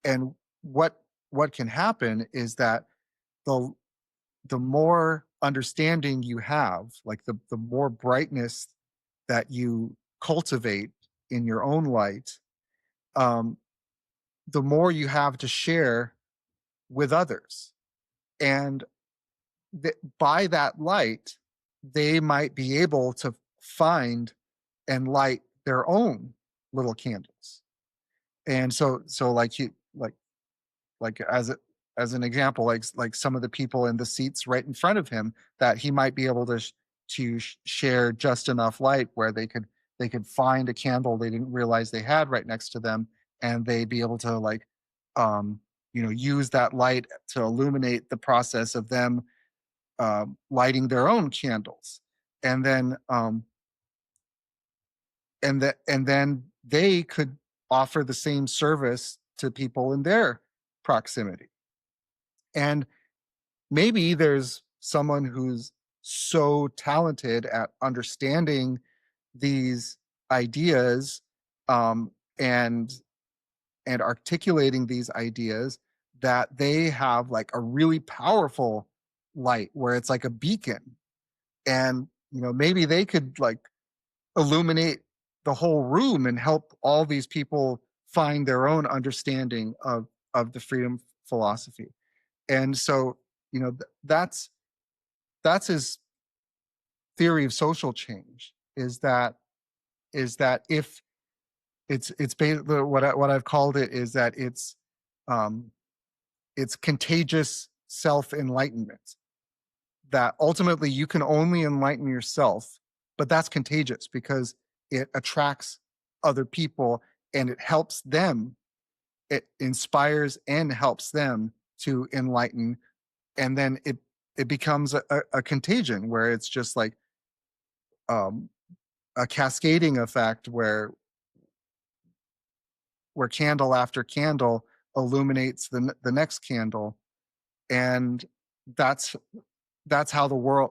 and what can happen is that the more understanding you have, like the more brightness that you cultivate in your own light, um, the more you have to share with others. And by that light, they might be able to find and light their own little candles. And so like you like as an example, like some of the people in the seats right in front of him, that he might be able to share just enough light where they could find a candle they didn't realize they had right next to them, and they'd be able to like use that light to illuminate the process of them lighting their own candles. And then and then they could offer the same service to people in their proximity. And maybe there's someone who's so talented at understanding these ideas, um, and articulating these ideas, that they have like a really powerful light where it's like a beacon. And maybe they could like illuminate the whole room and help all these people find their own understanding of the freedom philosophy. And so that's his theory of social change, is that if it's basically what I've called it is that it's contagious self enlightenment, that ultimately you can only enlighten yourself, but that's contagious because it attracts other people and it inspires and helps them to enlighten. And then it becomes a contagion where it's just like um, a cascading effect where candle after candle illuminates the next candle. And that's how the world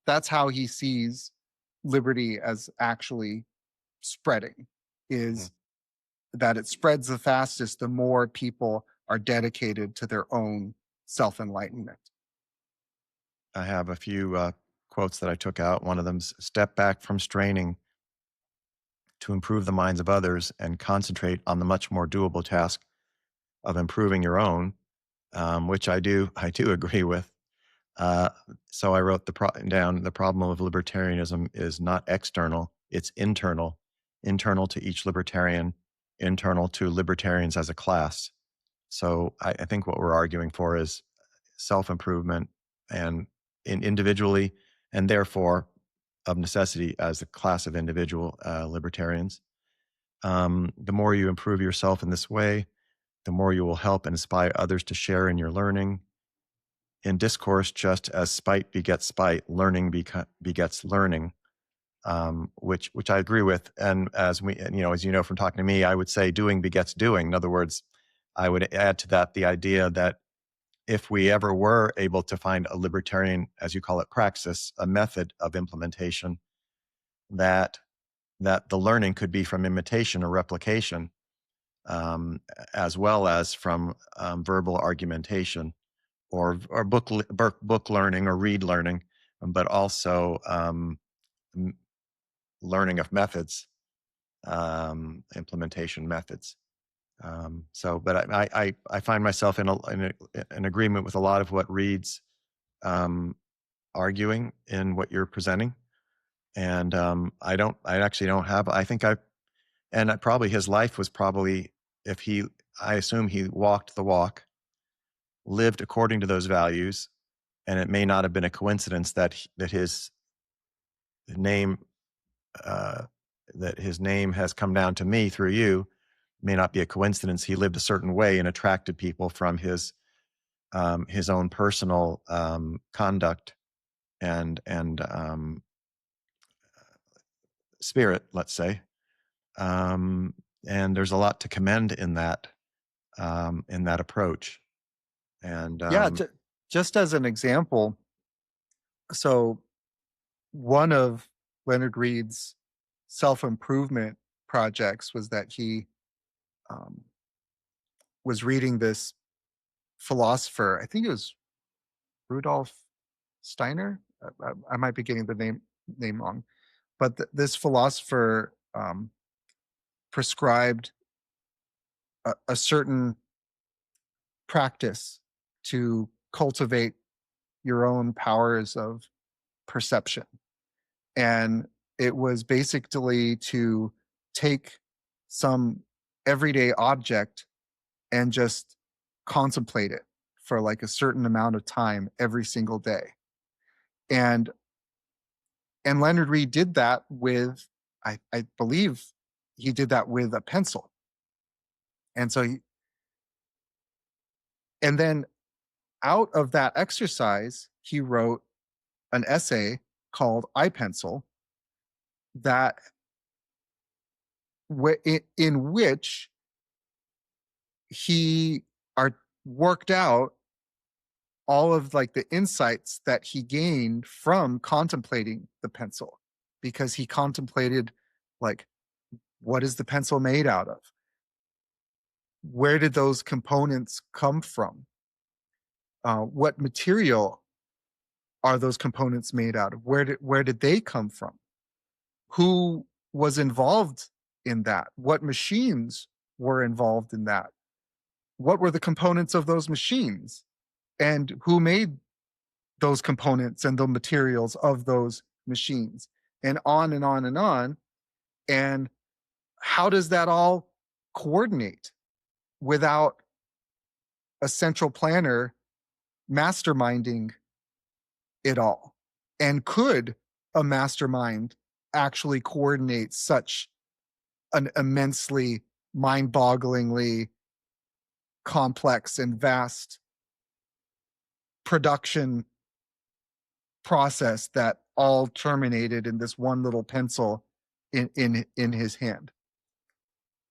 that's how he sees liberty as actually spreading, is that it spreads the fastest the more people are dedicated to their own self-enlightenment. I have a few quotes that I took out. One of them's step back from straining to improve the minds of others and concentrate on the much more doable task of improving your own, which I do agree with. So I wrote down, the problem of libertarianism is not external, it's internal to each libertarian, internal to libertarians as a class. So I think what we're arguing for is self-improvement, and individually, and therefore of necessity as a class of individual libertarians. The more you improve yourself in this way, the more you will help and inspire others to share in your learning. In discourse, just as spite begets spite, learning begets learning, which I agree with. And as you know from talking to me, I would say doing begets doing. In other words, I would add to that the idea that if we ever were able to find a libertarian, as you call it, praxis, a method of implementation, that the learning could be from imitation or replication, as well as from verbal argumentation or book learning or read learning, but also learning of methods, implementation methods. But I find myself in agreement with a lot of what Reed's arguing in what you're presenting, and I actually don't have. I think probably his life was probably, I assume he walked the walk, lived according to those values, and it may not have been a coincidence that his name has come down to me through you. It may not be a coincidence. He lived a certain way and attracted people from his own personal conduct and spirit, let's say. And there's a lot to commend in that approach. And just as an example, so one of Leonard Reed's self-improvement projects was that he was reading this philosopher. I think it was Rudolf Steiner. I might be getting the name wrong, but this philosopher prescribed a certain practice to cultivate your own powers of perception. And it was basically to take some everyday object and just contemplate it for like a certain amount of time every single day. And Leonard Reed did that with, I believe he did that with a pencil. And so and then out of that exercise, he wrote an essay called I Pencil that in which he worked out all of like the insights that he gained from contemplating the pencil, because he contemplated like, what is the pencil made out of? Where did those components come from? What material are those components made out of? Where did they come from? Who was involved in that? What machines were involved in that? What were the components of those machines? And who made those components and the materials of those machines? And on and on and on. And how does that all coordinate without a central planner masterminding it all? And could a mastermind actually coordinate such an immensely mind-bogglingly complex and vast production process that all terminated in this one little pencil in his hand?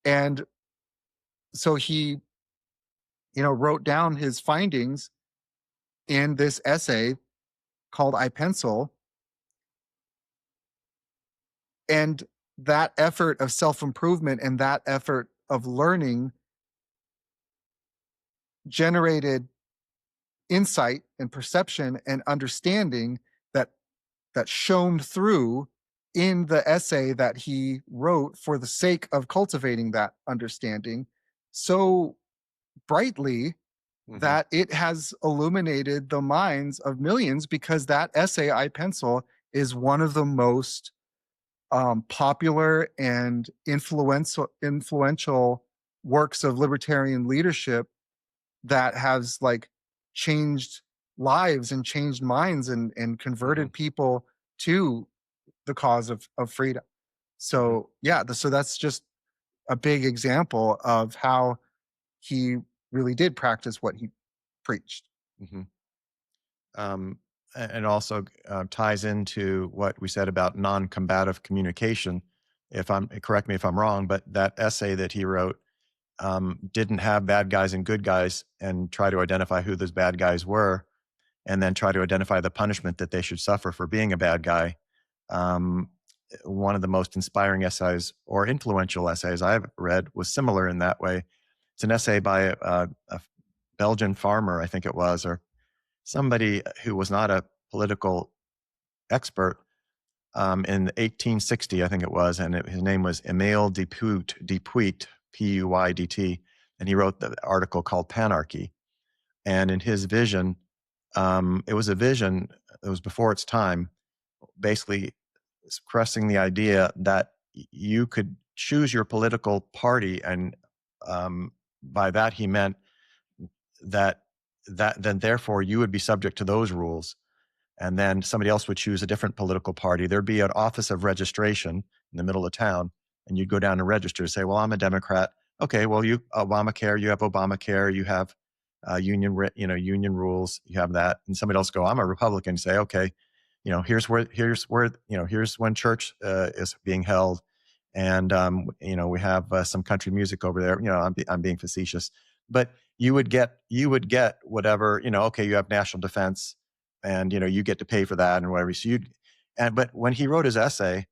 And so he wrote down his findings in this essay called I Pencil. And that effort of self-improvement and that effort of learning generated insight and perception and understanding that shone through in the essay that he wrote for the sake of cultivating that understanding so brightly that it has illuminated the minds of millions, because that essay, I Pencil, is one of the most popular and influential works of libertarian leadership that has like changed lives and changed minds and converted people to the cause of freedom. So so that's just a big example of how he really did practice what he preached. Mhm. And also ties into what we said about non-combative communication. Correct me if I'm wrong, but that essay that he wrote didn't have bad guys and good guys and try to identify who those bad guys were, and then try to identify the punishment that they should suffer for being a bad guy. Um, One of the most inspiring essays or influential essays I've read was similar in that way. It's an essay by a Belgian farmer, I think it was, or somebody who was not a political expert in 1860, I think it was, and his name was Emile Depuyt, Puydt, and he wrote the article called Panarchy. And in his vision, it was a vision that was before its time, basically expressing the idea that you could choose your political party, and by that he meant that then therefore you would be subject to those rules, and then somebody else would choose a different political party. There'd be an office of registration in the middle of town, and you'd go down and register, say, well, I'm a Democrat. Okay, well, you have Obamacare, you have union rules, you have that. And somebody else go, I'm a Republican. Say, okay, here's when church is being held, and we have some country music over there. I'm being facetious, but you would get whatever. Okay, you have national defense, and you get to pay for that and whatever. But when he wrote his essay,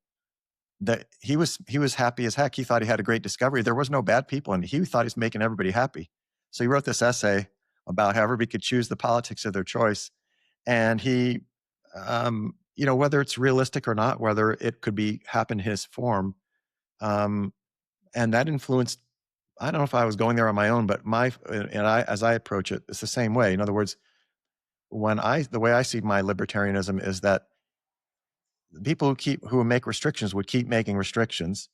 that he was happy as heck. He thought he had a great discovery. There was no bad people, and he thought he was making everybody happy. So he wrote this essay about how everybody could choose the politics of their choice, and he, whether it's realistic or not, whether it could happen in his form, and that influenced. I don't know if I was going there on my own, but as I approach it, it's the same way. In other words, the way I see my libertarianism is that the people who make restrictions would keep making restrictions,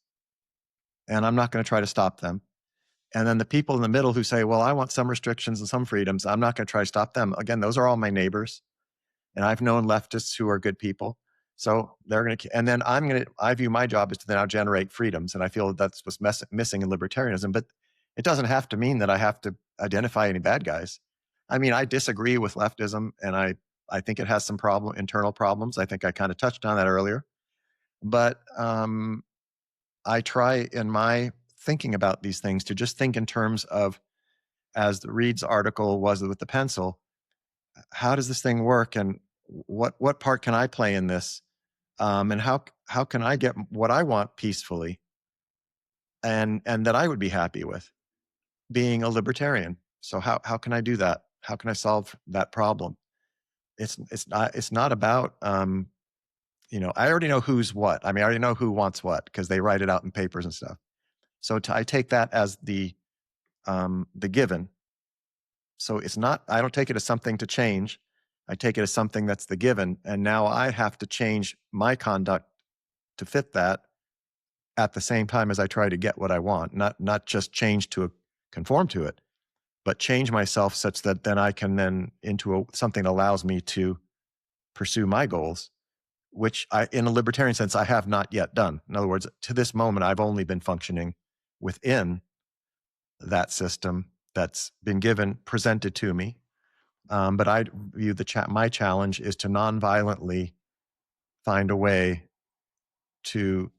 and I'm not going to try to stop them. And then the people in the middle who say, well, I want some restrictions and some freedoms, I'm not going to try to stop them. Again, those are all my neighbors. And I've known leftists who are good people. So they're going to, and then I view my job as to now generate freedoms. And I feel that's what's missing in libertarianism. But it doesn't have to mean that I have to identify any bad guys. I mean, I disagree with leftism, and I think it has some internal problems. I think I kind of touched on that earlier. But I try in my thinking about these things to just think in terms of, as Reed's article was with the pencil, how does this thing work, and what part can I play in this, and how can I get what I want peacefully, and that I would be happy with being a libertarian. So how can I do that? How can I solve that problem? It's not about I already know who's what. I mean, I already know who wants what because they write it out in papers and stuff. So I take that as the given. So it's not, I don't take it as something to change. I take it as something that's the given. And now I have to change my conduct to fit that at the same time as I try to get what I want, not just change to conform to it, but change myself such that then I can then into something that allows me to pursue my goals, which in a libertarian sense, I have not yet done. In other words, to this moment, I've only been functioning within that system that's been presented to me. But I view my challenge is to nonviolently find a way to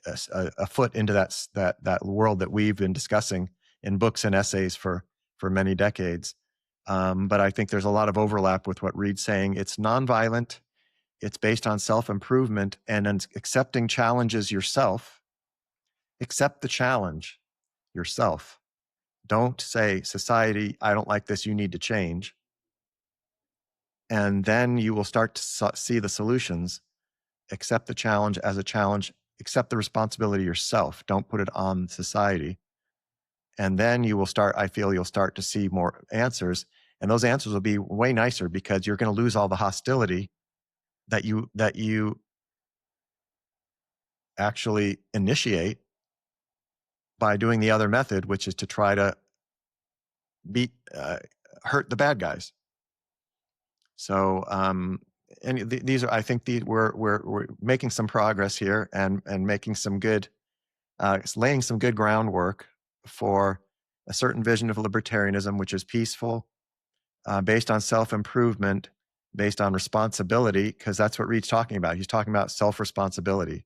a foot into that world that we've been discussing in books and essays for many decades. But I think there's a lot of overlap with what Reed's saying. It's nonviolent. It's based on self-improvement and accepting challenges yourself. Accept the challenge yourself. Don't say, society, I don't like this, you need to change. And then you will start to see the solutions. Accept the challenge as a challenge. Accept the responsibility yourself. Don't put it on society. And then you'll start to see more answers. And those answers will be way nicer because you're going to lose all the hostility that you actually initiate by doing the other method, which is to try to hurt the bad guys. So, and these are, I think we're making some progress here and making some good it's laying some good groundwork for a certain vision of libertarianism, which is peaceful, based on self-improvement, based on responsibility, because that's what Reed's talking about. He's talking about self-responsibility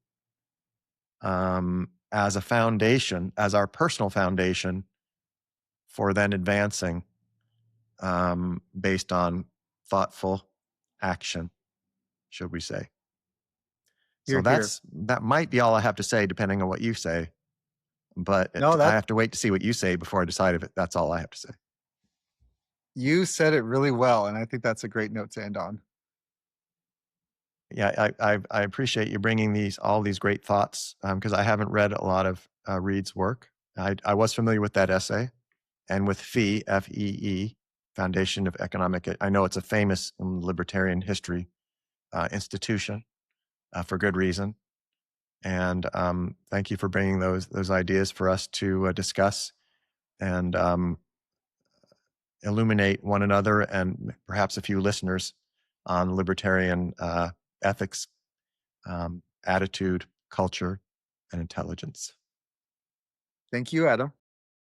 as a foundation, as our personal foundation for then advancing based on thoughtful action, should we say. So Hear, hear. that might be all I have to say, depending on what you say. But No, I have to wait to see what you say before I decide if that's all I have to say. You said it really well, and I think that's a great note to end on. Yeah, I appreciate you bringing all these great thoughts because I haven't read a lot of Reed's work. I was familiar with that essay and with FEE, F-E-E, Foundation of Economic. I know it's a famous libertarian history institution for good reason. And thank you for bringing those ideas for us to discuss and illuminate one another and perhaps a few listeners on libertarian ethics, attitude, culture, and intelligence. Thank you, Adam.